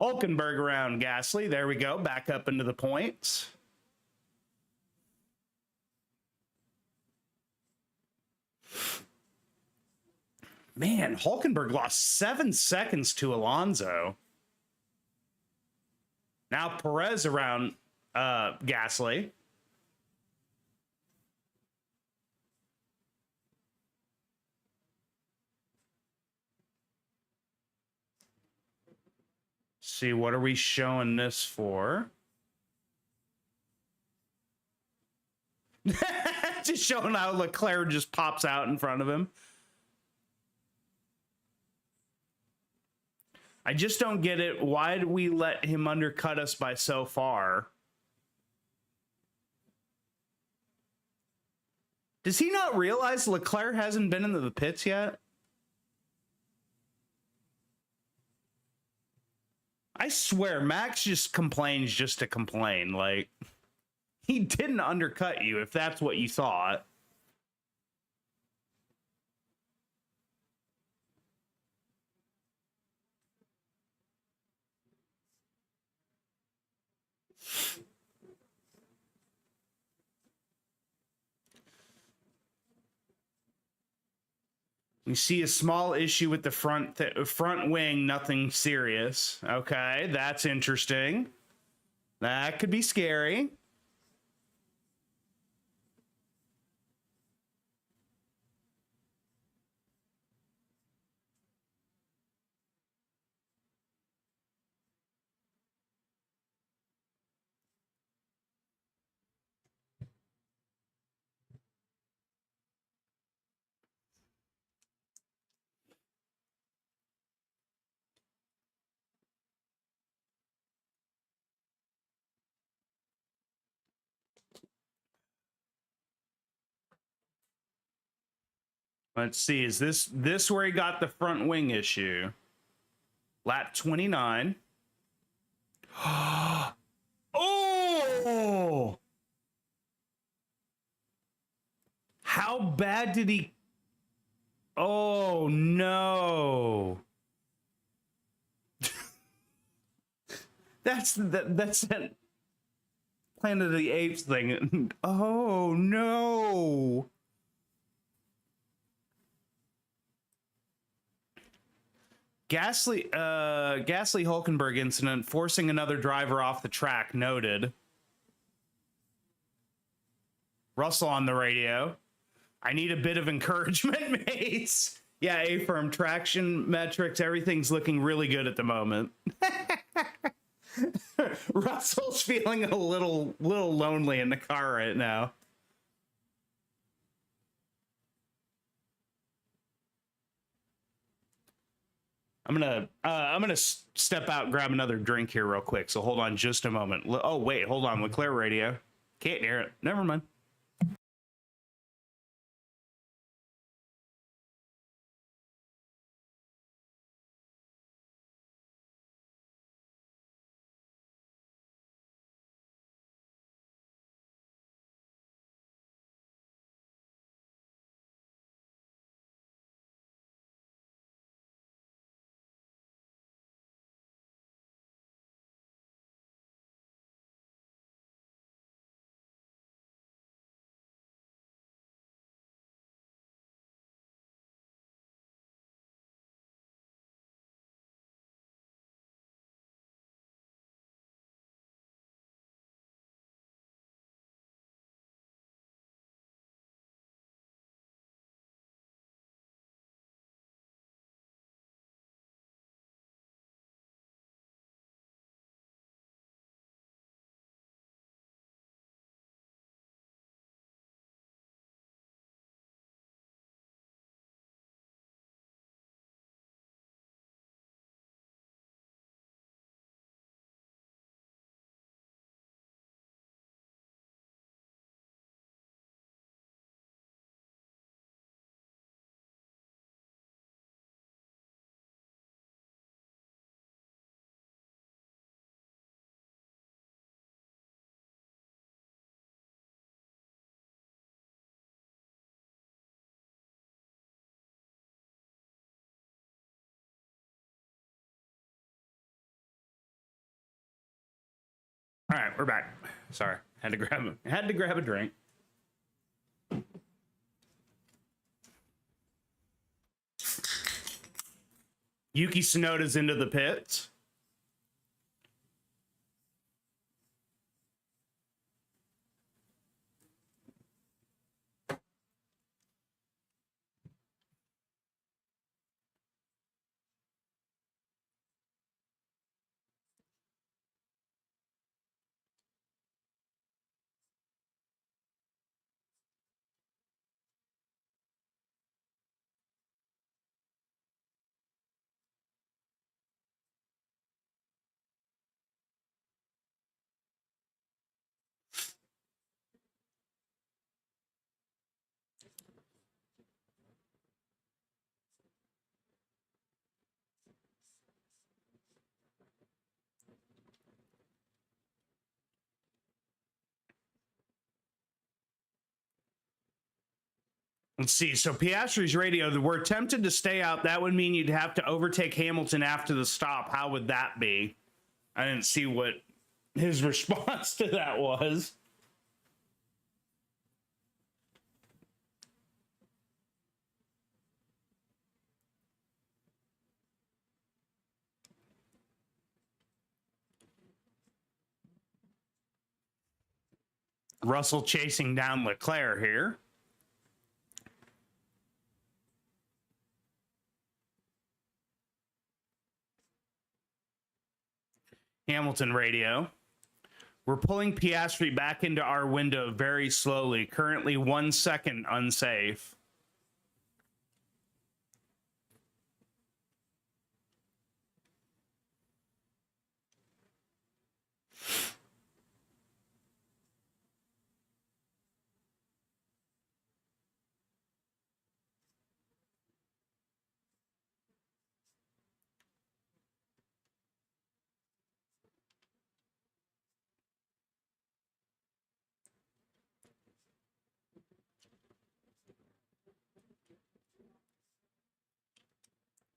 Hulkenberg around Gasly. There we go. Back up into the points. Man, Hulkenberg lost 7 seconds to Alonso. Now Perez around Gasly. See, what are we showing this for? Just showing how Leclerc just pops out in front of him. I just don't get it. Why did we let him undercut us by so far? Does he not realize Leclerc hasn't been into the pits yet? I swear, Max just complains just to complain. Like, he didn't undercut you if that's what you thought. We see a small issue with the front wing, nothing serious. Okay, that's interesting. That could be scary. Let's see. Is this where he got the front wing issue? Lap 29. Oh! How bad did he? Oh no! that's that Planet of the Apes thing. Oh no! Gasly Hulkenberg incident, forcing another driver off the track, noted. Russell on the radio. I need a bit of encouragement, mates. Yeah, A-firm traction metrics, everything's looking really good at the moment. Russell's feeling a little lonely in the car right now. I'm gonna step out and grab another drink here real quick. So hold on just a moment. Oh wait, hold on. Leclerc radio. Can't hear it. Never mind. All right, we're back. Sorry, had to grab a drink. Yuki Tsunoda's into the pits. Let's see. So Piastri's radio, we're tempted to stay out. That would mean you'd have to overtake Hamilton after the stop. How would that be? I didn't see what his response to that was. Russell chasing down Leclerc here. Hamilton radio. We're pulling Piastri back into our window very slowly. Currently 1 second unsafe.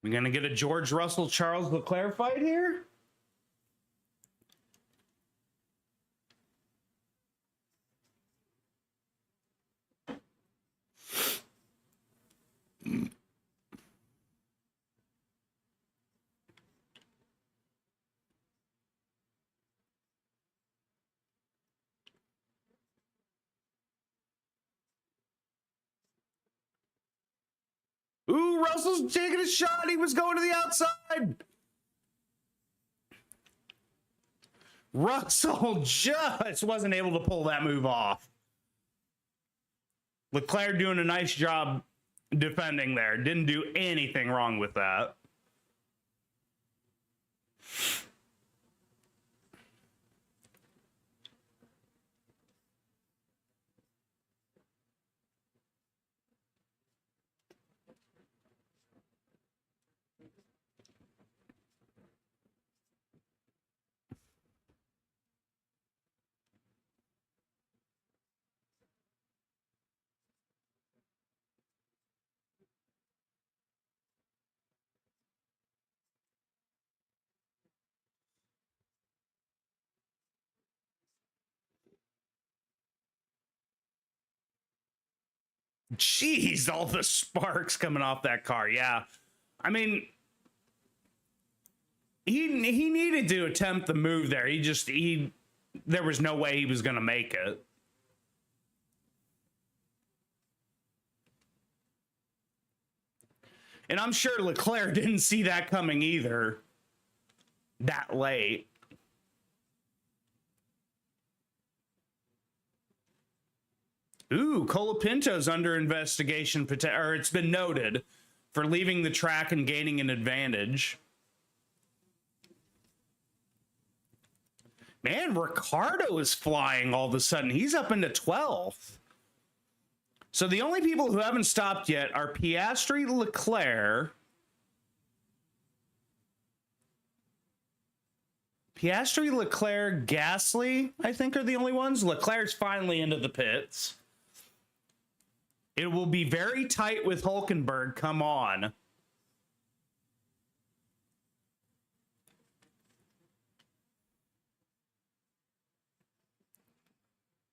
We're going to get a George Russell, Charles Leclerc fight here? Ooh, Russell's taking a shot. He was going to the outside. Russell just wasn't able to pull that move off. Leclerc doing a nice job defending there. Didn't do anything wrong with that. Jeez, all the sparks coming off that car. Yeah. I mean, he needed to attempt the move there. There was no way he was going to make it. And I'm sure Leclerc didn't see that coming either that late. Ooh, Colapinto's under investigation, or it's been noted for leaving the track and gaining an advantage. Man, Ricardo is flying all of a sudden. He's up into 12th. So the only people who haven't stopped yet are Piastri, Leclerc. Piastri, Leclerc, Gasly, I think are the only ones. Leclerc's finally into the pits. It will be very tight with Hülkenberg. Come on.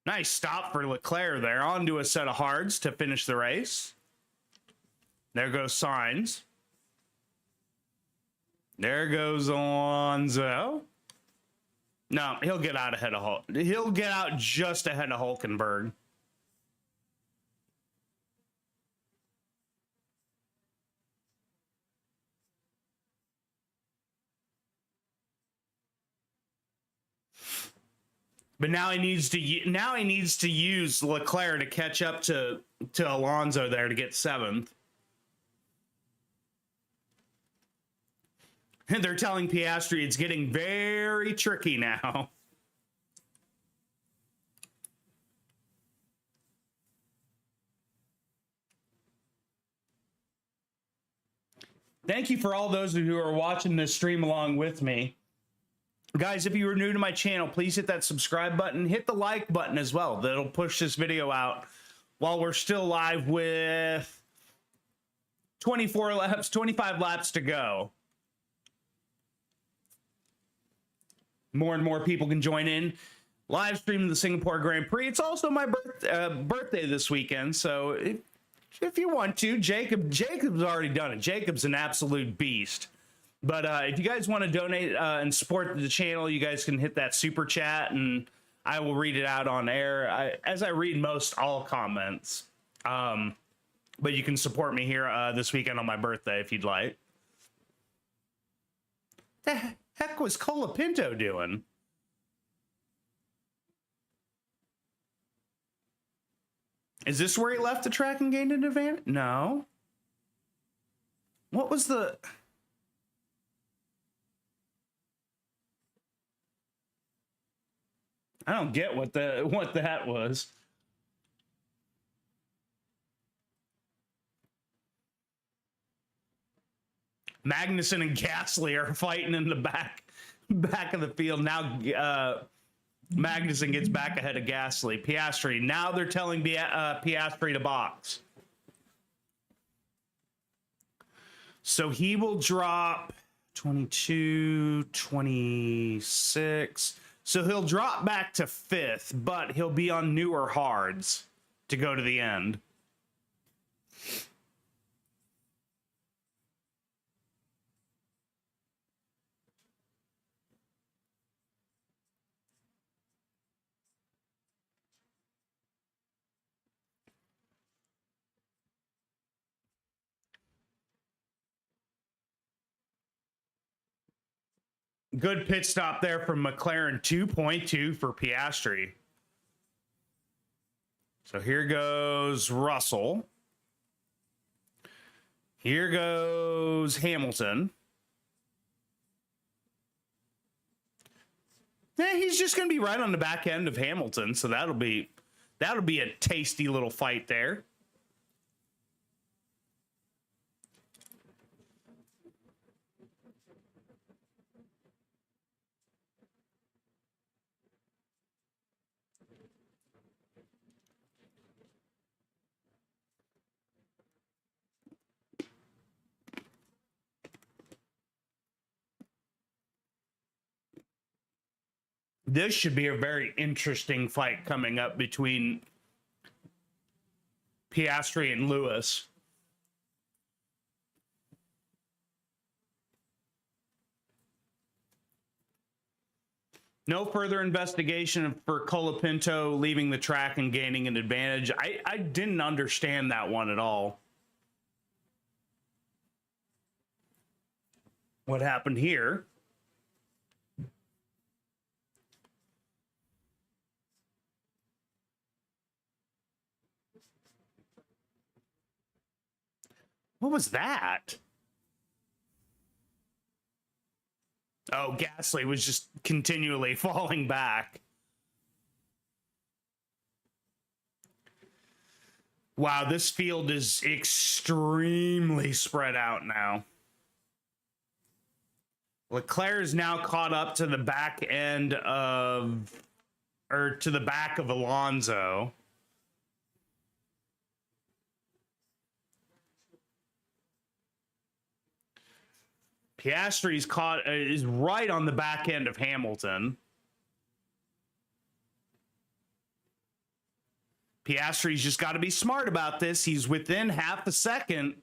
Nice stop for Leclerc there. Onto a set of hards to finish the race. There goes Sainz. There goes Alonso. No, he'll get out ahead of He'll get out just ahead of Hulkenberg. But now he needs to use Leclerc to catch up to Alonso there to get seventh. And they're telling Piastri it's getting very tricky now. Thank you for all those who are watching this stream along with me. Guys, if you are new to my channel, please hit that subscribe button. Hit the like button as well. That'll push this video out while we're still live with 24 laps, 25 laps to go. More and more people can join in. Live stream the Singapore Grand Prix. It's also my birthday this weekend, so if you want to, Jacob's already done it. Jacob's an absolute beast. But if you guys want to donate and support the channel, you guys can hit that super chat, and I will read it out on air, as I read most all comments. But you can support me here this weekend on my birthday if you'd like. The heck was Colapinto doing? Is this where he left the track and gained an advantage? No. What was the... I don't get what that was. Magnussen and Gasly are fighting in the back of the field. Now Magnussen gets back ahead of Gasly. Piastri. Now they're telling Piastri to box. So he will drop 22, 26... So he'll drop back to fifth, but he'll be on newer hards to go to the end. Good pit stop there from McLaren, 2.2 for Piastri. So here goes Russell. Here goes Hamilton. Yeah, he's just going to be right on the back end of Hamilton, so that'll be a tasty little fight there. This should be a very interesting fight coming up between Piastri and Lewis. No further investigation for Colapinto leaving the track and gaining an advantage. I didn't understand that one at all. What happened here? What was that? Oh, Gasly was just continually falling back. Wow, this field is extremely spread out now. Leclerc is now caught up to the back end of, or to the back of Alonso. Piastri's is right on the back end of Hamilton. Piastri's just got to be smart about this. He's within half a second.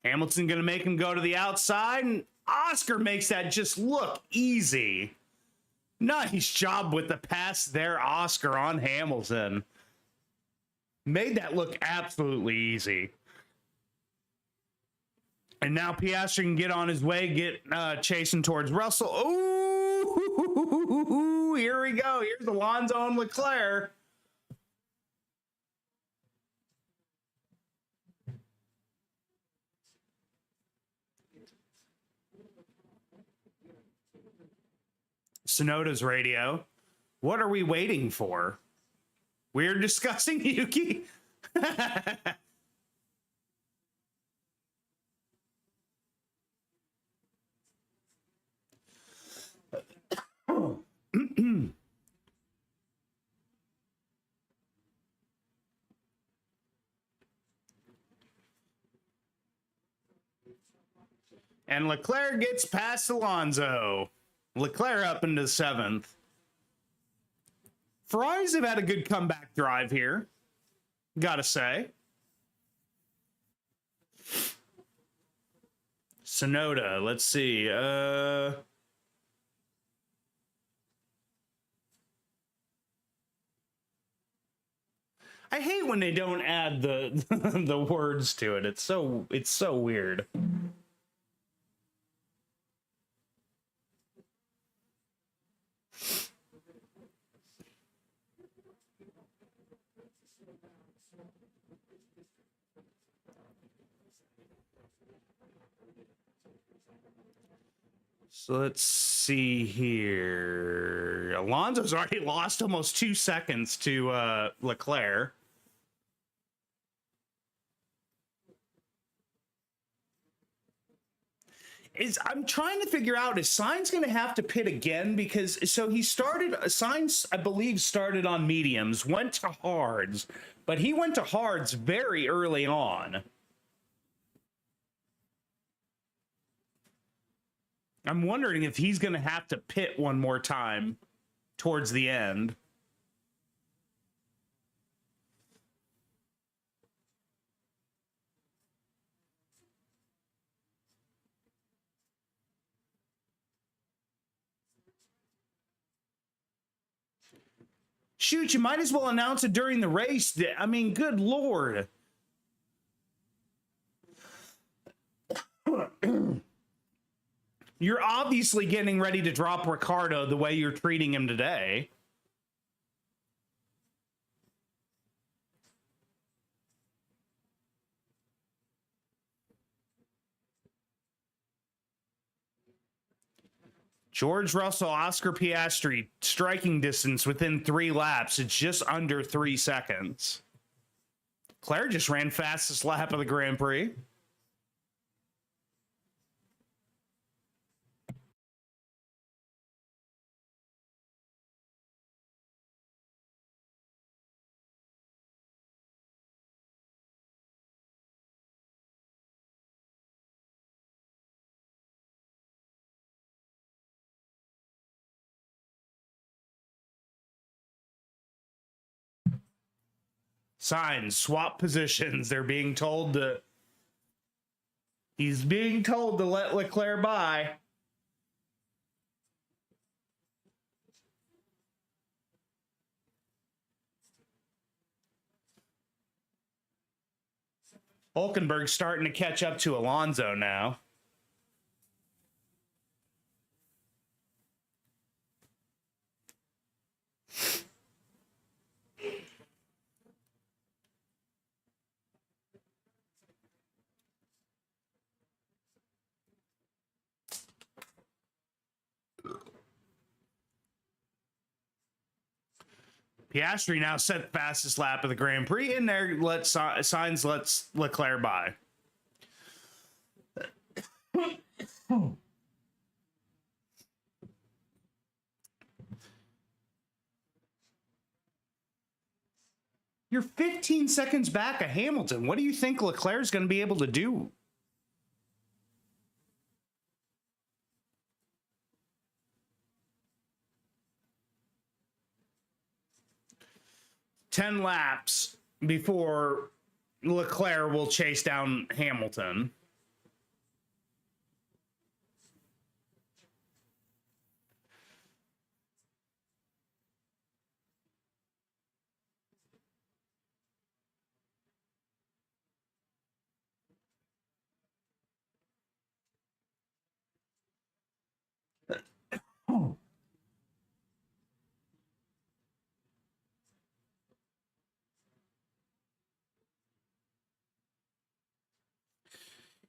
Hamilton going to make him go to the outside, and Oscar makes that just look easy. Nice job with the pass there, Oscar, on Hamilton. Made that look absolutely easy. And now Piastri can get on his way, get chasing towards Russell. Oh, here we go. Here's Alonso and Leclerc. Sonoda's radio. What are we waiting for? We're discussing Yuki. And Leclerc gets past Alonso. Leclerc up into 7th. Ferraris have had a good comeback drive here, gotta say. Sonoda, let's see. I hate when they don't add the the words to it. It's so weird. So let's see here. Alonso's already lost almost 2 seconds to Leclerc. I'm trying to figure out, is Sainz going to have to pit again? Because so he started, Sainz, I believe, started on mediums, went to hards, but he went to hards very early on. I'm wondering if he's going to have to pit one more time towards the end. Shoot, you might as well announce it during the race. I mean, good Lord. You're obviously getting ready to drop Ricciardo the way you're treating him today. George Russell, Oscar Piastri, striking distance within 3 laps. It's just under 3 seconds. Claire just ran fastest lap of the Grand Prix. Signs, swap positions. They're being told to... He's being told to let Leclerc by. Hulkenberg's starting to catch up to Alonso now. Piastri now set the fastest lap of the Grand Prix, and there Sainz lets Leclerc by. You're 15 seconds back of Hamilton. What do you think Leclerc's going to be able to do? 10 laps before Leclerc will chase down Hamilton.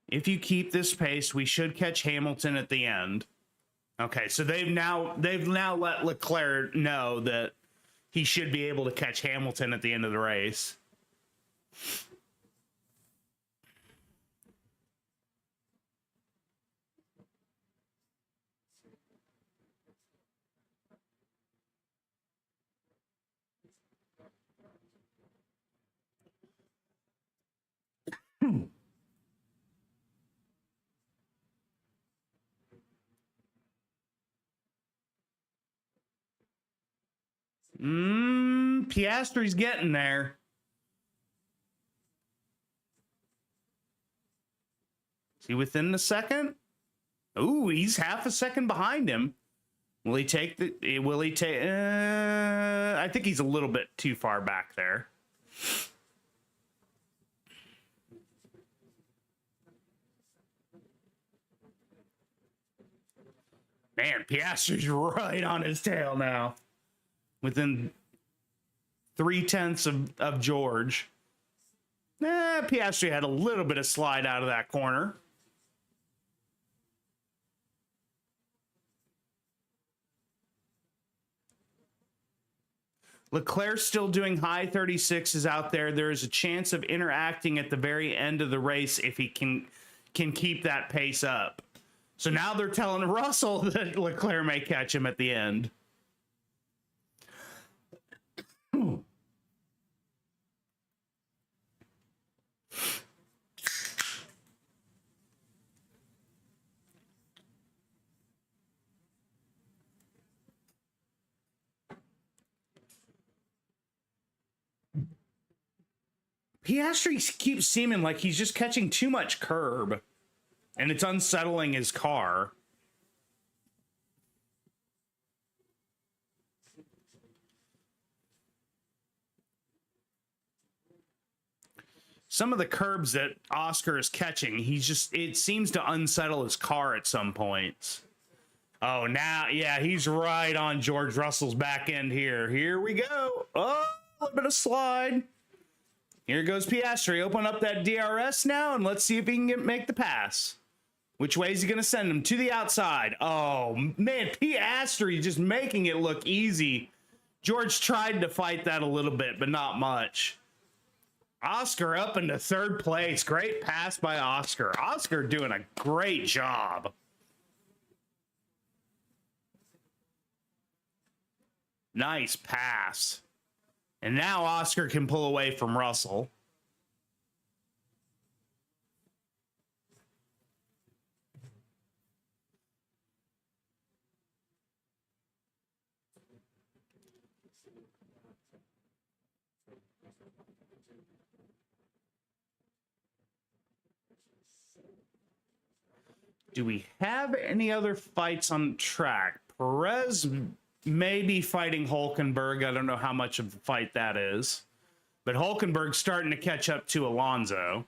If you keep this pace, we should catch Hamilton at the end. Okay, so they've now let Leclerc know that he should be able to catch Hamilton at the end of the race. Piastri's getting there. Is he within the second? Ooh, he's half a second behind him. Will he take the... Will he take... I think he's a little bit too far back there. Man, Piastri's right on his tail now. Within 0.3 of George. Piastri had a little bit of slide out of that corner. Leclerc still doing high 36s out there. There is a chance of interacting at the very end of the race if he can keep that pace up. So now they're telling Russell that Leclerc may catch him at the end. Piastri keeps seeming like he's just catching too much curb, and it's unsettling his car. Some of the curbs that Oscar is catching, it seems to unsettle his car at some points. Oh, now, yeah, he's right on George Russell's back end here. Here we go. Oh, a little bit of slide. Here goes Piastri. Open up that DRS now, and let's see if he can make the pass. Which way is he going to send him? To the outside. Oh, man, Piastri just making it look easy. George tried to fight that a little bit, but not much. Oscar up into third place. Great pass by Oscar. Oscar doing a great job. Nice pass. And now Oscar can pull away from Russell. Do we have any other fights on track? Perez may be fighting Hulkenberg. I don't know how much of a fight that is. But Hulkenberg's starting to catch up to Alonso.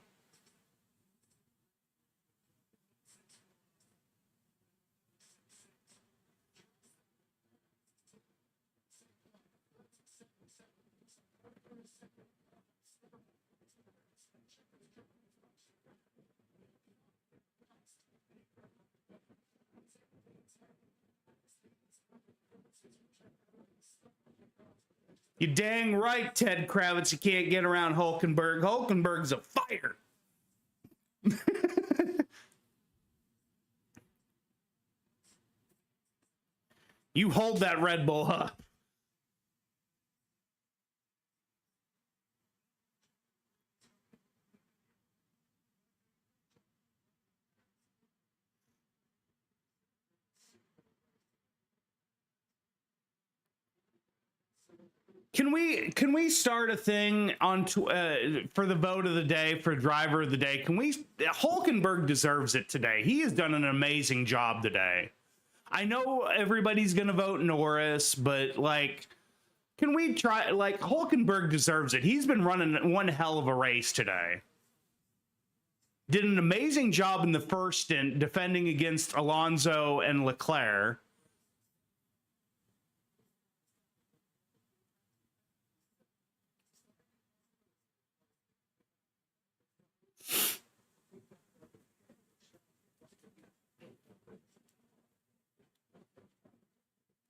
You dang right, Ted Kravitz, you can't get around Hulkenberg. Hulkenberg's a fire. You hold that Red Bull up. Can we start a thing on for the vote of the day for driver of the day? Hulkenberg deserves it today. He has done an amazing job today. I know everybody's gonna vote Norris, but like, can we try? Like, Hulkenberg deserves it. He's been running one hell of a race today. Did an amazing job in the first stint defending against Alonso and Leclerc.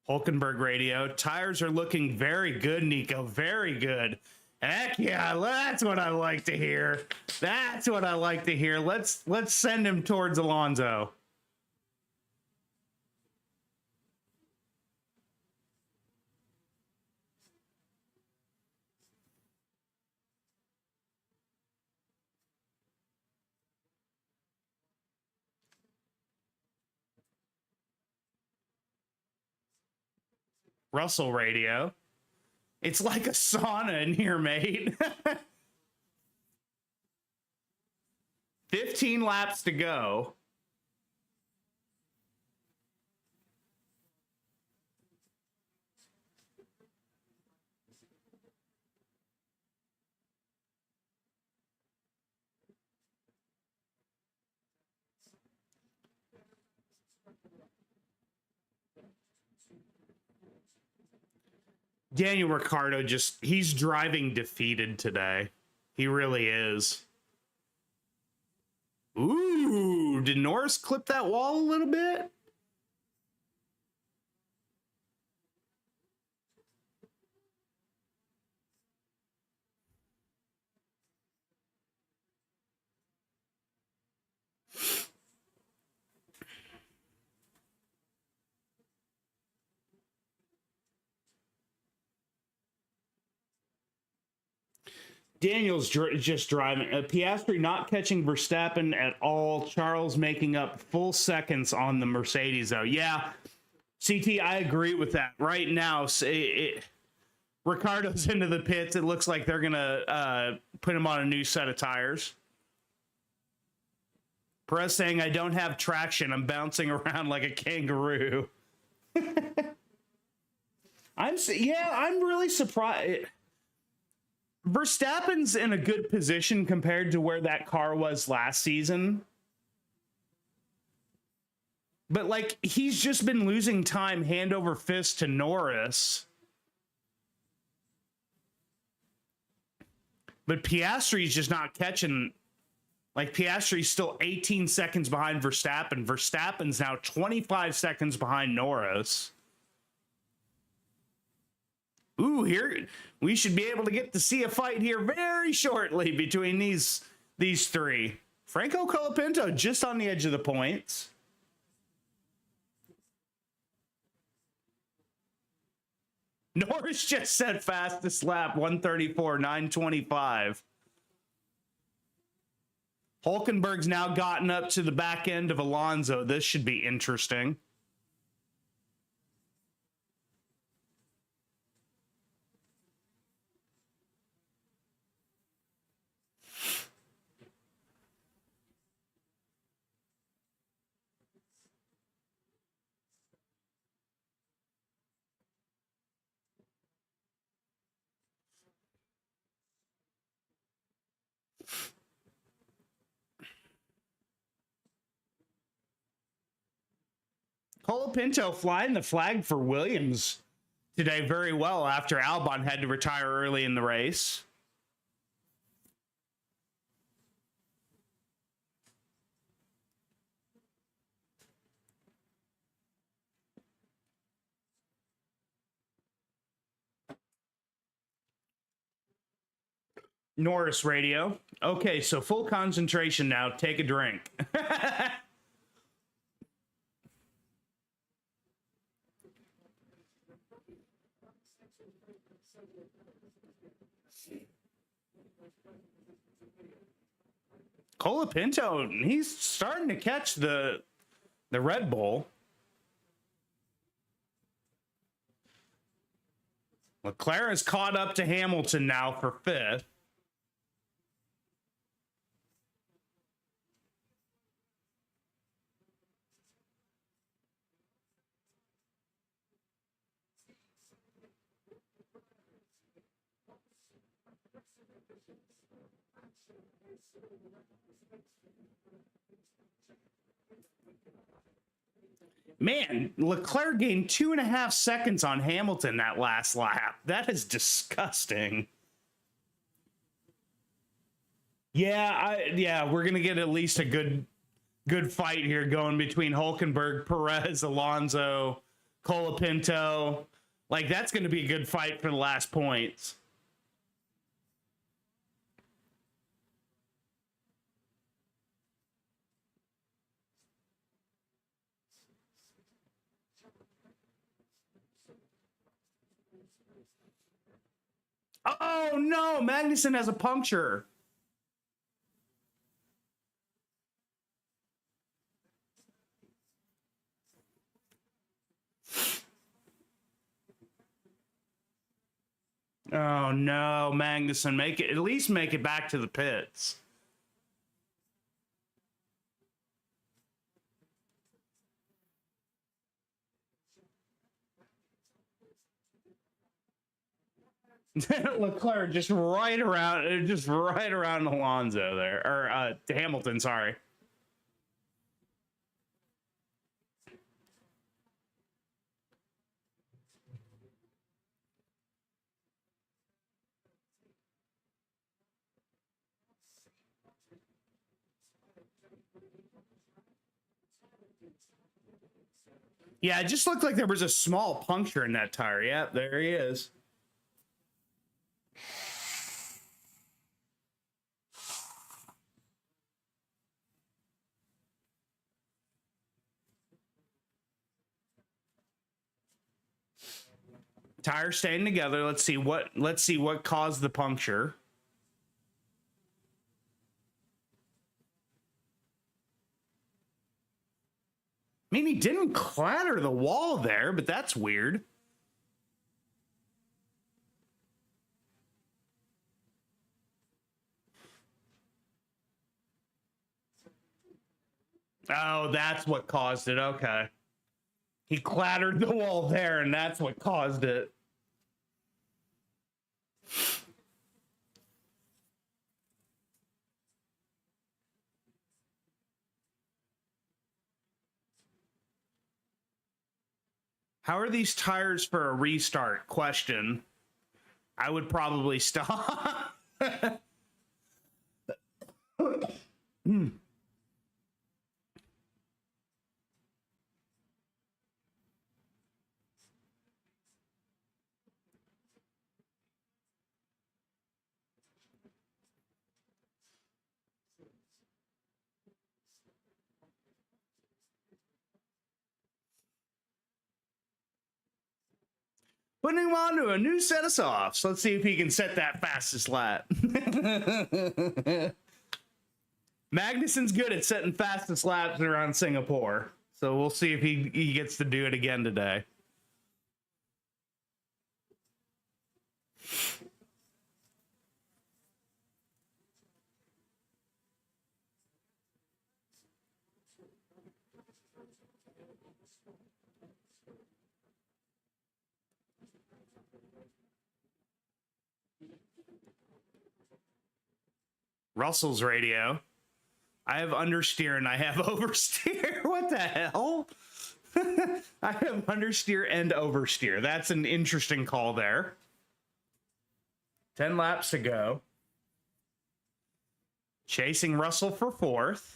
Hulkenberg radio. Tires are looking very good, Nico. Very good. Heck yeah, that's what I like to hear. That's what I like to hear. Let's send him towards Alonso. Russell radio. It's like a sauna in here, mate. 15 laps to go. Daniel Ricciardo he's driving defeated today. He really is. Ooh, did Norris clip that wall a little bit? Daniel's just driving. Piastri not catching Verstappen at all. Charles making up full seconds on the Mercedes, though. Yeah, CT, I agree with that. Right now, Ricardo's into the pits. It looks like they're going to put him on a new set of tires. Perez saying, I don't have traction. I'm bouncing around like a kangaroo. I'm really surprised. Verstappen's in a good position compared to where that car was last season. But, like, he's just been losing time hand over fist to Norris. But Piastri's just not catching. Like, Piastri's still 18 seconds behind Verstappen. Verstappen's now 25 seconds behind Norris. Ooh, here we should be able to get to see a fight here very shortly between these three. Franco Colapinto just on the edge of the points. Norris just set fastest lap 134.925. Hulkenberg's now gotten up to the back end of Alonso. This should be interesting. Colapinto flying the flag for Williams today very well after Albon had to retire early in the race. Norris radio. Okay, so full concentration now. Take a drink. Colapinto, he's starting to catch the Red Bull. Leclerc is caught up to Hamilton now for 5th. Man, Leclerc gained 2.5 seconds on Hamilton that last lap. That is disgusting. Yeah, we're gonna get at least a good fight here going between Hulkenberg, Perez, Alonso, Colapinto. Like, that's gonna be a good fight for the last points. Oh no, Magnussen has a puncture. Oh no, Magnussen, at least make it back to the pits. Leclerc just right around Alonso there, or Hamilton, sorry. Yeah, it just looked like there was a small puncture in that tire. Yep, there he is. Tire staying together. Let's see what caused the puncture. I mean, he didn't clatter the wall there, but that's weird. Oh, that's what caused it. Okay. He clattered the wall there, and that's what caused it. How are these tires for a restart? Question. I would probably stop. Putting him on to a new set of softs. Let's see if he can set that fastest lap. Magnussen's good at setting fastest laps around Singapore. So we'll see if he gets to do it again today. Russell's radio. I have understeer and I have oversteer. What the hell? I have understeer and oversteer. That's an interesting call there. 10 laps to go. Chasing Russell for 4th.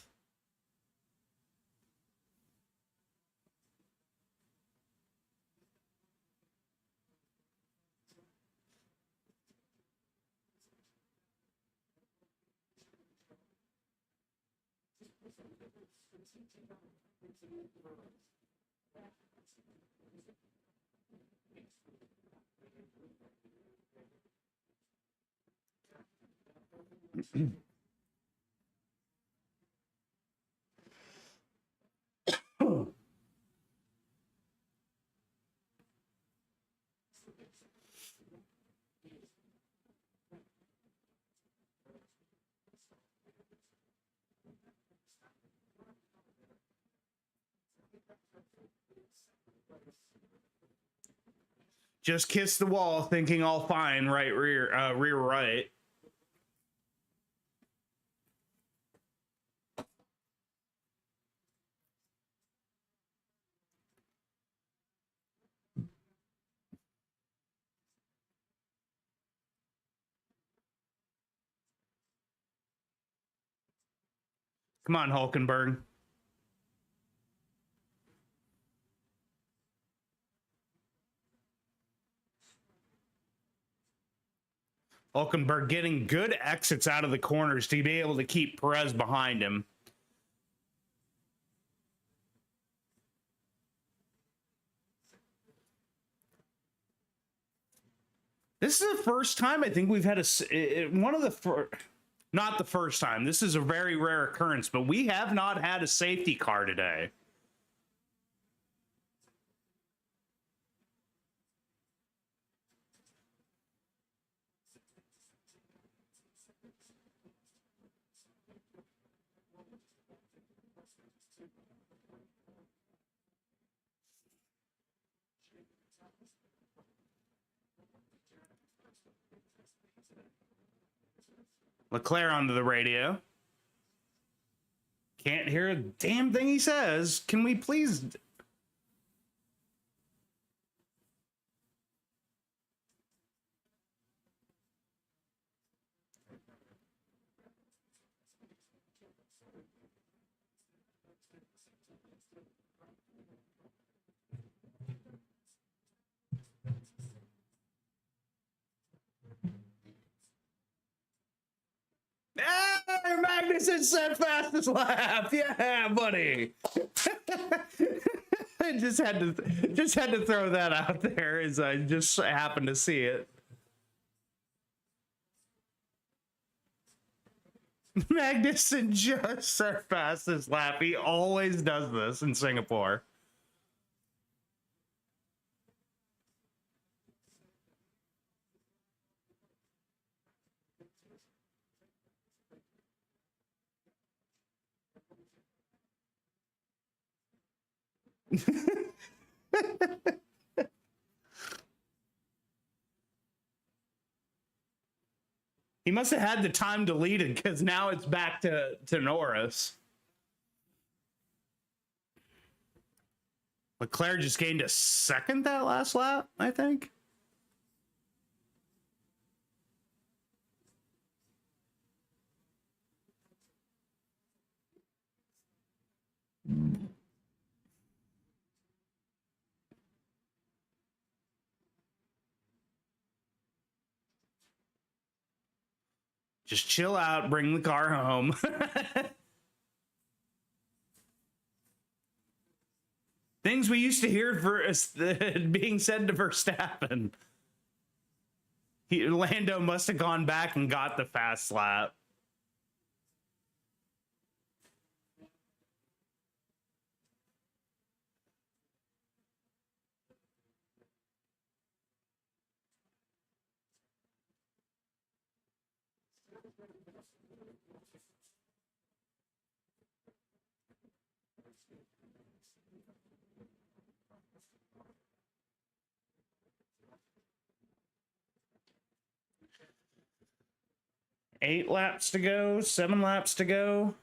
Just kiss the wall, thinking all fine, right rear, rear right. Come on, Hulkenberg. Hulkenberg getting good exits out of the corners to be able to keep Perez behind him. This is the first time I think we've had one of the not the first time. This is a very rare occurrence, but we have not had a safety car today. Leclerc onto the radio. Can't hear a damn thing he says. Can we please... Hey, Magnussen said fastest lap. Yeah, buddy. I just had to throw that out there as I just happened to see it. Magnussen just said fastest lap. He always does this in Singapore. He must have had the time to lead it because now it's back to Norris. Leclerc just gained a second that last lap, I think. Just chill out, bring the car home. Things we used to hear for being said to Verstappen. Lando must have gone back and got the fast lap. Eight laps to go, 7 laps to go.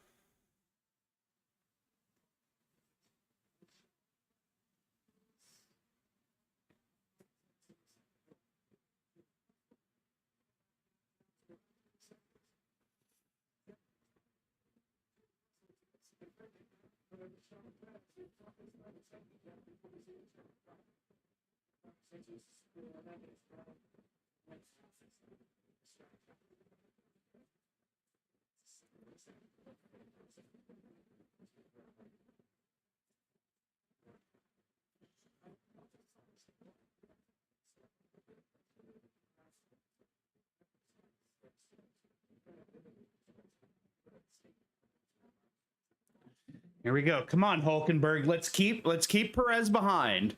Here we go. Come on, Hulkenberg. Let's keep Perez behind.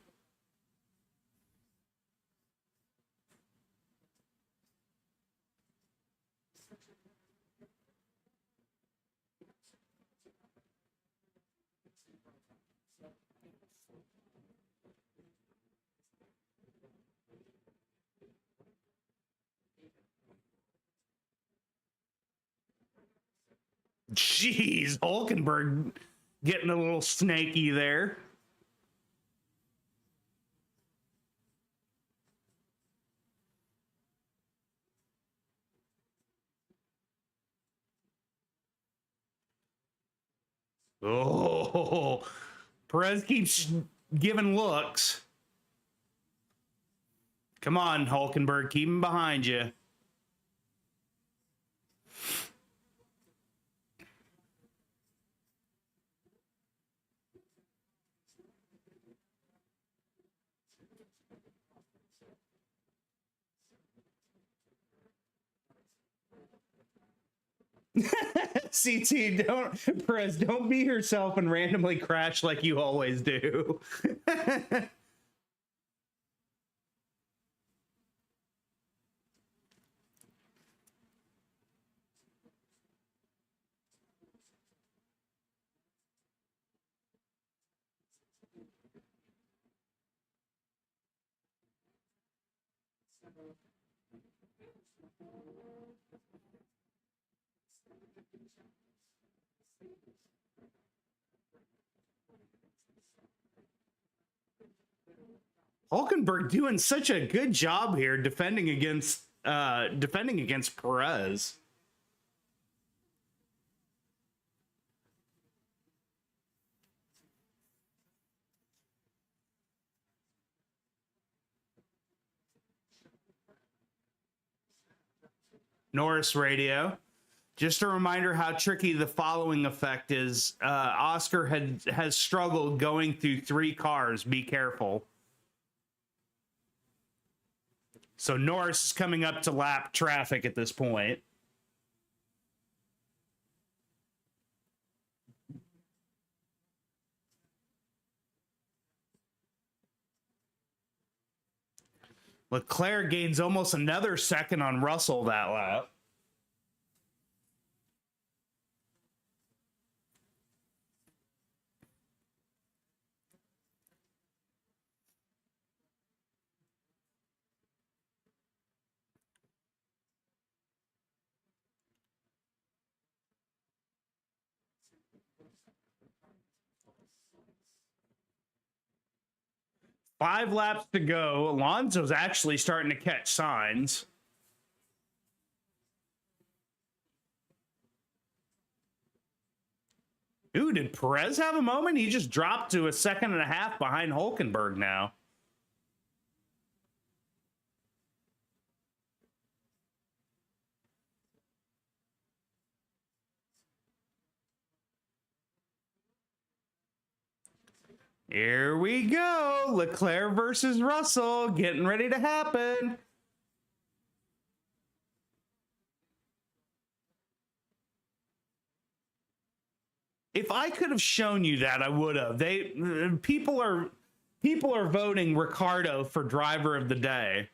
Jeez, Hulkenberg getting a little snaky there. Oh, Perez keeps giving looks. Come on, Hulkenberg, keep him behind you. CT, Perez, don't be yourself and randomly crash like you always do. Hulkenberg doing such a good job here defending against Perez. Norris radio. Just a reminder how tricky the following effect is. Oscar has struggled going through 3 cars. Be careful. So Norris is coming up to lap traffic at this point. Leclerc gains almost another second on Russell that lap. Five laps to go. Alonso's actually starting to catch signs. Ooh, did Perez have a moment? He just dropped to a second and a half behind Hulkenberg now. Here we go. Leclerc versus Russell getting ready to happen. If I could have shown you that, I would have. People are voting Ricciardo for driver of the day.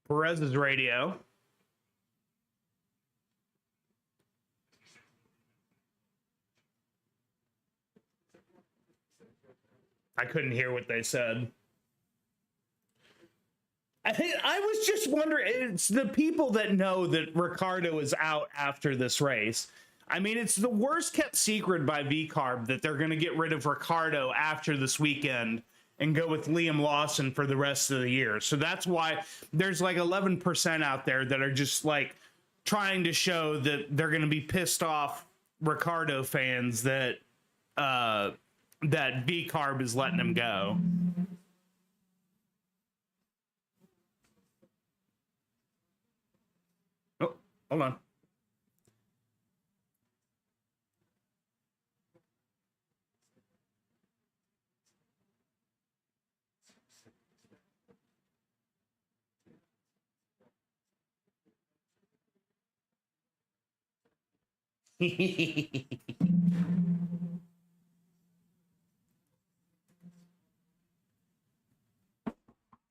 Perez's radio. I couldn't hear what they said. I was just wondering, it's the people that know that Ricciardo is out after this race. I mean, it's the worst kept secret by VCarb that they're going to get rid of Ricciardo after this weekend and go with Liam Lawson for the rest of the year. So that's why there's like 11% out there that are just like trying to show that they're going to be pissed off Ricciardo fans that that VCarb is letting him go. Oh, hold on.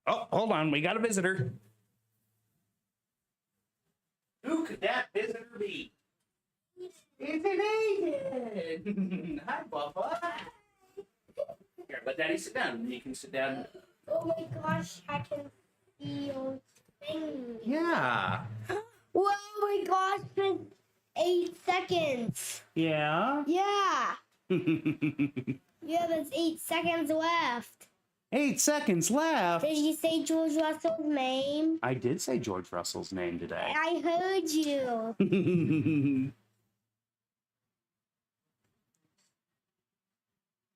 Oh, hold on. We got a visitor. Who could that visitor be? It's an Aiden. Hi, Bubba. Here, let Daddy sit down. You can sit down. Oh my gosh, I can feel things. Yeah. Whoa, my gosh, it's 8 seconds. Yeah. Yeah. Yeah, there's 8 seconds left. 8 seconds left. Did you say George Russell's name? I did say George Russell's name today. I heard you.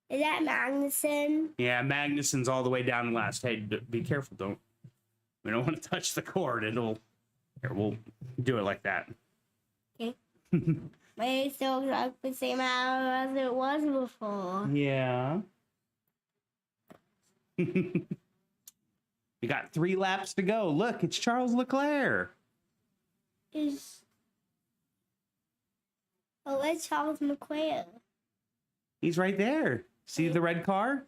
Is that Magnussen? Yeah, Magnussen's all the way down last. Hey, be careful. We don't want to touch the cord. Here, we'll do it like that. Okay. But it still looks like the same hour as it was before. Yeah. We got 3 laps to go. Look, it's Charles Leclerc. Oh, it's Charles McQuaid. He's right there. See the red car?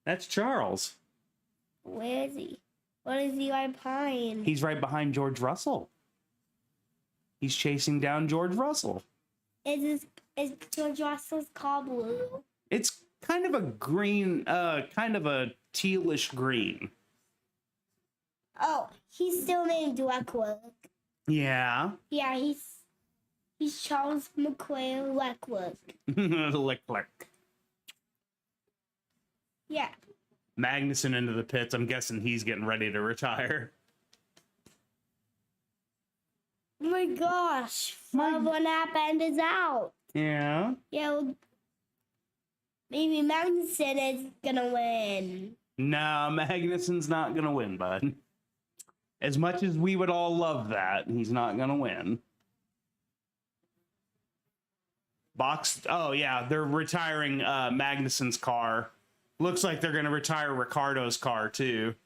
That's Charles. Where is he? What is he right behind? He's right behind George Russell. He's chasing down George Russell. Is George Russell's car blue? It's kind of a green, kind of a tealish green. Oh, he's still named Leclerc. Yeah. Yeah, he's Charles McQuaid Leclerc. Leclerc. Yeah. Magnussen into the pits. I'm guessing he's getting ready to retire. Oh my gosh. One lap and is out. Yeah. Yeah, well, maybe Magnussen is gonna win. No, Magnussen's not gonna win, bud. As much as we would all love that, he's not gonna win. Oh yeah, they're retiring Magnussen's car. Looks like they're gonna retire Ricardo's car too,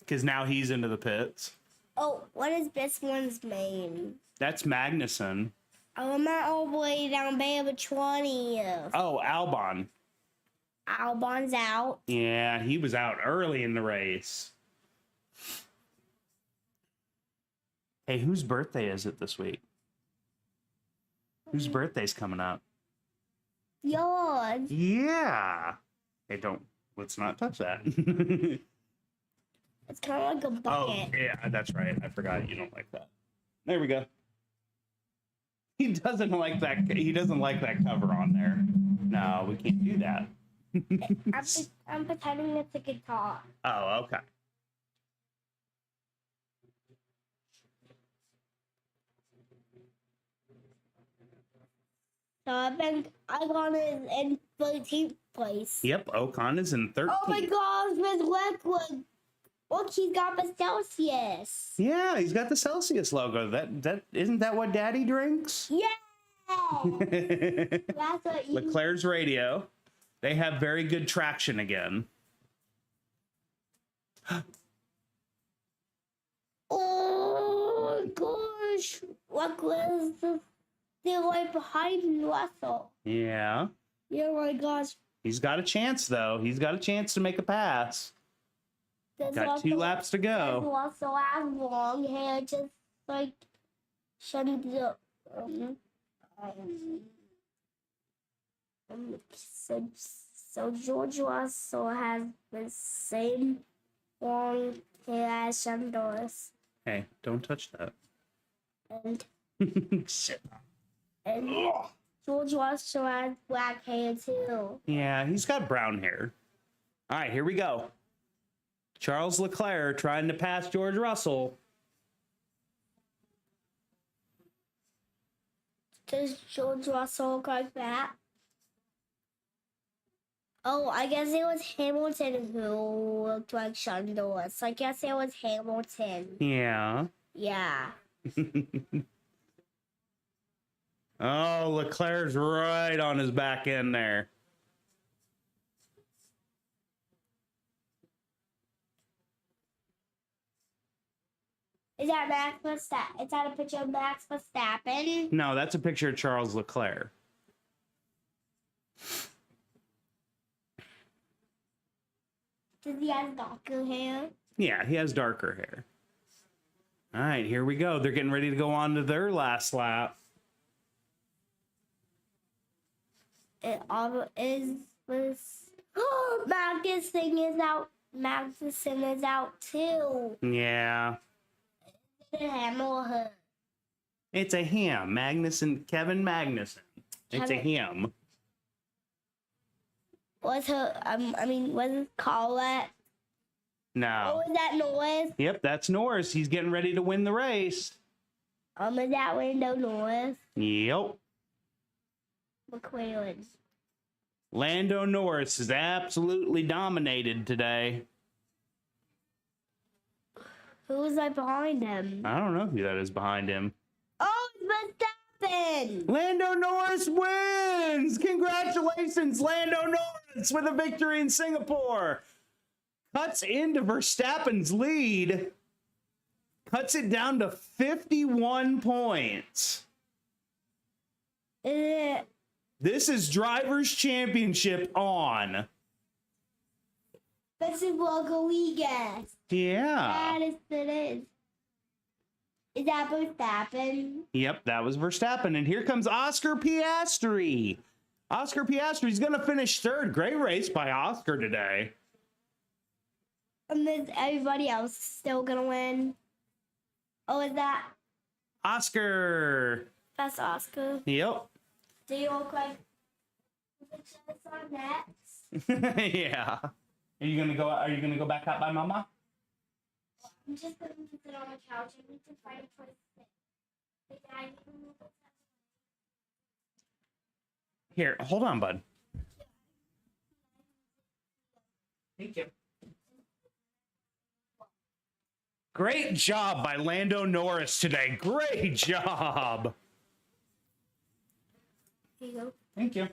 because now he's into the pits. Oh, what is this one's name? That's Magnussen. Oh, I'm not all the way down by the 20th. Oh, Albon. Albon's out. Yeah, he was out early in the race. Hey, whose birthday is it this week? Whose birthday's coming up? Yours. Yeah. Hey, let's not touch that. It's kind of like a bucket. Oh, yeah, that's right. I forgot you don't like that. There we go. He doesn't like that. He doesn't like that cover on there. No, we can't do that. I'm pretending it's a guitar. Oh, okay. So Icon is in 13th place. Yep, Ocon is in 13th. Oh my gosh, Miss Leclerc. Look, he's got the Celsius. Yeah, he's got the Celsius logo. That isn't that what Daddy drinks? Yeah. That's what you... Leclerc's radio. They have very good traction again. Oh my gosh. Leclerc's still right behind Russell. Yeah. Yeah, my gosh. He's got a chance, though. He's got a chance to make a pass. Got 2 laps to go. Russell has long hair, just like Shandy. So George Russell has the same long hair as Lando Norris. Hey, don't touch that. And Shit. and George Russell has black hair too. Yeah, he's got brown hair. All right, here we go. Charles Leclerc trying to pass George Russell. Does George Russell look like that? Oh, I guess it was Hamilton who looked like Lando Norris. I guess it was Hamilton. Yeah. Yeah. Oh, Leclerc's right on his back end there. Is that Max Verstappen? Is that a picture of Max Verstappen? No, that's a picture of Charles Leclerc. Does he have darker hair? Yeah, he has darker hair. All right, here we go. They're getting ready to go on to their last lap. it all is was. Magnuson is out. Magnuson is out too. Yeah. Hamilton. It's a him. Kevin Magnuson. It's a him. Was Colette? No. Oh, was that Norris? Yep, that's Norris. He's getting ready to win the race. Is that Lando Norris? Yep. McLaren. Lando Norris is absolutely dominated today. Who was like behind him? I don't know who that is behind him. Oh, it's Verstappen! Lando Norris wins! Congratulations, Lando Norris, with a victory in Singapore. Cuts into Verstappen's lead. Cuts it down to 51 points. This is Drivers' Championship on. This is Rodriguez. Yeah. That is it is. Is that Verstappen? Yep, that was Verstappen. And here comes Oscar Piastri. Oscar Piastri's going to finish third. Great race by Oscar today. And is everybody else still going to win? Oh, is that? Oscar. That's Oscar. Yep. Do you look like on next? Yeah. Are you gonna go back out by Mama? I'm just gonna sit on the couch. I need to find a place to sit. Here, hold on, bud. Thank you. Great job by Lando Norris today. Great job. Here you go. Thank you.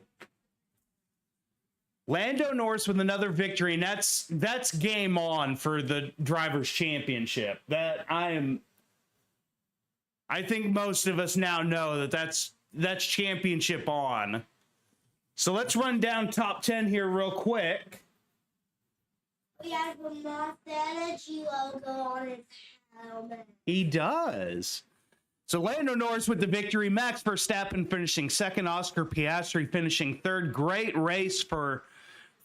Lando Norris with another victory, and that's game on for the Drivers' Championship. I think most of us now know that's championship on. So let's run down top 10 here real quick. He has the Monster Energy logo on his helmet. He does. So Lando Norris with the victory, Max Verstappen finishing second, Oscar Piastri finishing third. Great race for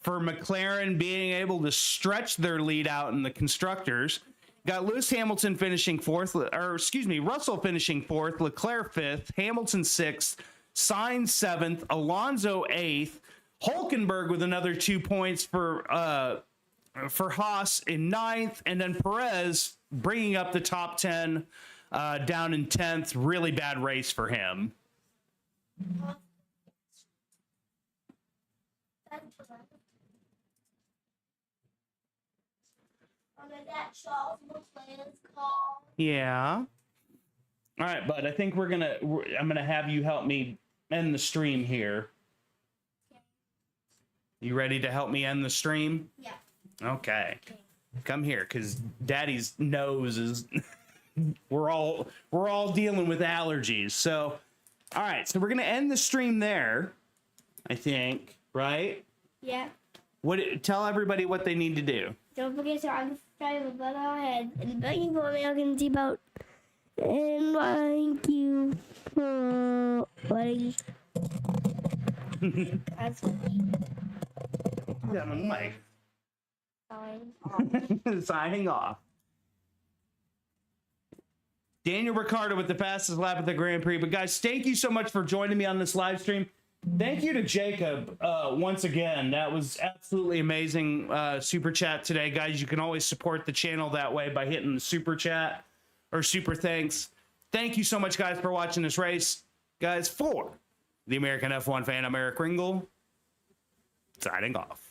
McLaren, being able to stretch their lead out in the constructors. Got Lewis Hamilton finishing Russell finishing fourth, Leclerc fifth, Hamilton sixth, Sainz seventh, Alonso eighth, Hulkenberg with another 2 points for Haas in ninth, and then Perez bringing up the top 10 down in 10th. Really bad race for him. Yeah. All right, bud. I think I'm gonna have you help me end the stream here. You ready to help me end the stream? Yeah. Okay. Come here, because Daddy's nose is. we're all dealing with allergies. So, all right. So we're gonna end the stream there. I think, right? Yeah. Tell everybody what they need to do. Don't forget to subscribe with our heads and thank you for American Seatbelt. And thank you for watching. That's Yeah, on the mic. fine. Signing off. Daniel Ricciardo with the fastest lap at the Grand Prix. But guys, thank you so much for joining me on this live stream. Thank you to Jacob once again. That was absolutely amazing super chat today. Guys, you can always support the channel that way by hitting the super chat or super thanks. Thank you so much, guys, for watching this race. Guys, for the American F1 fan, I'm Eric Ringle, signing off.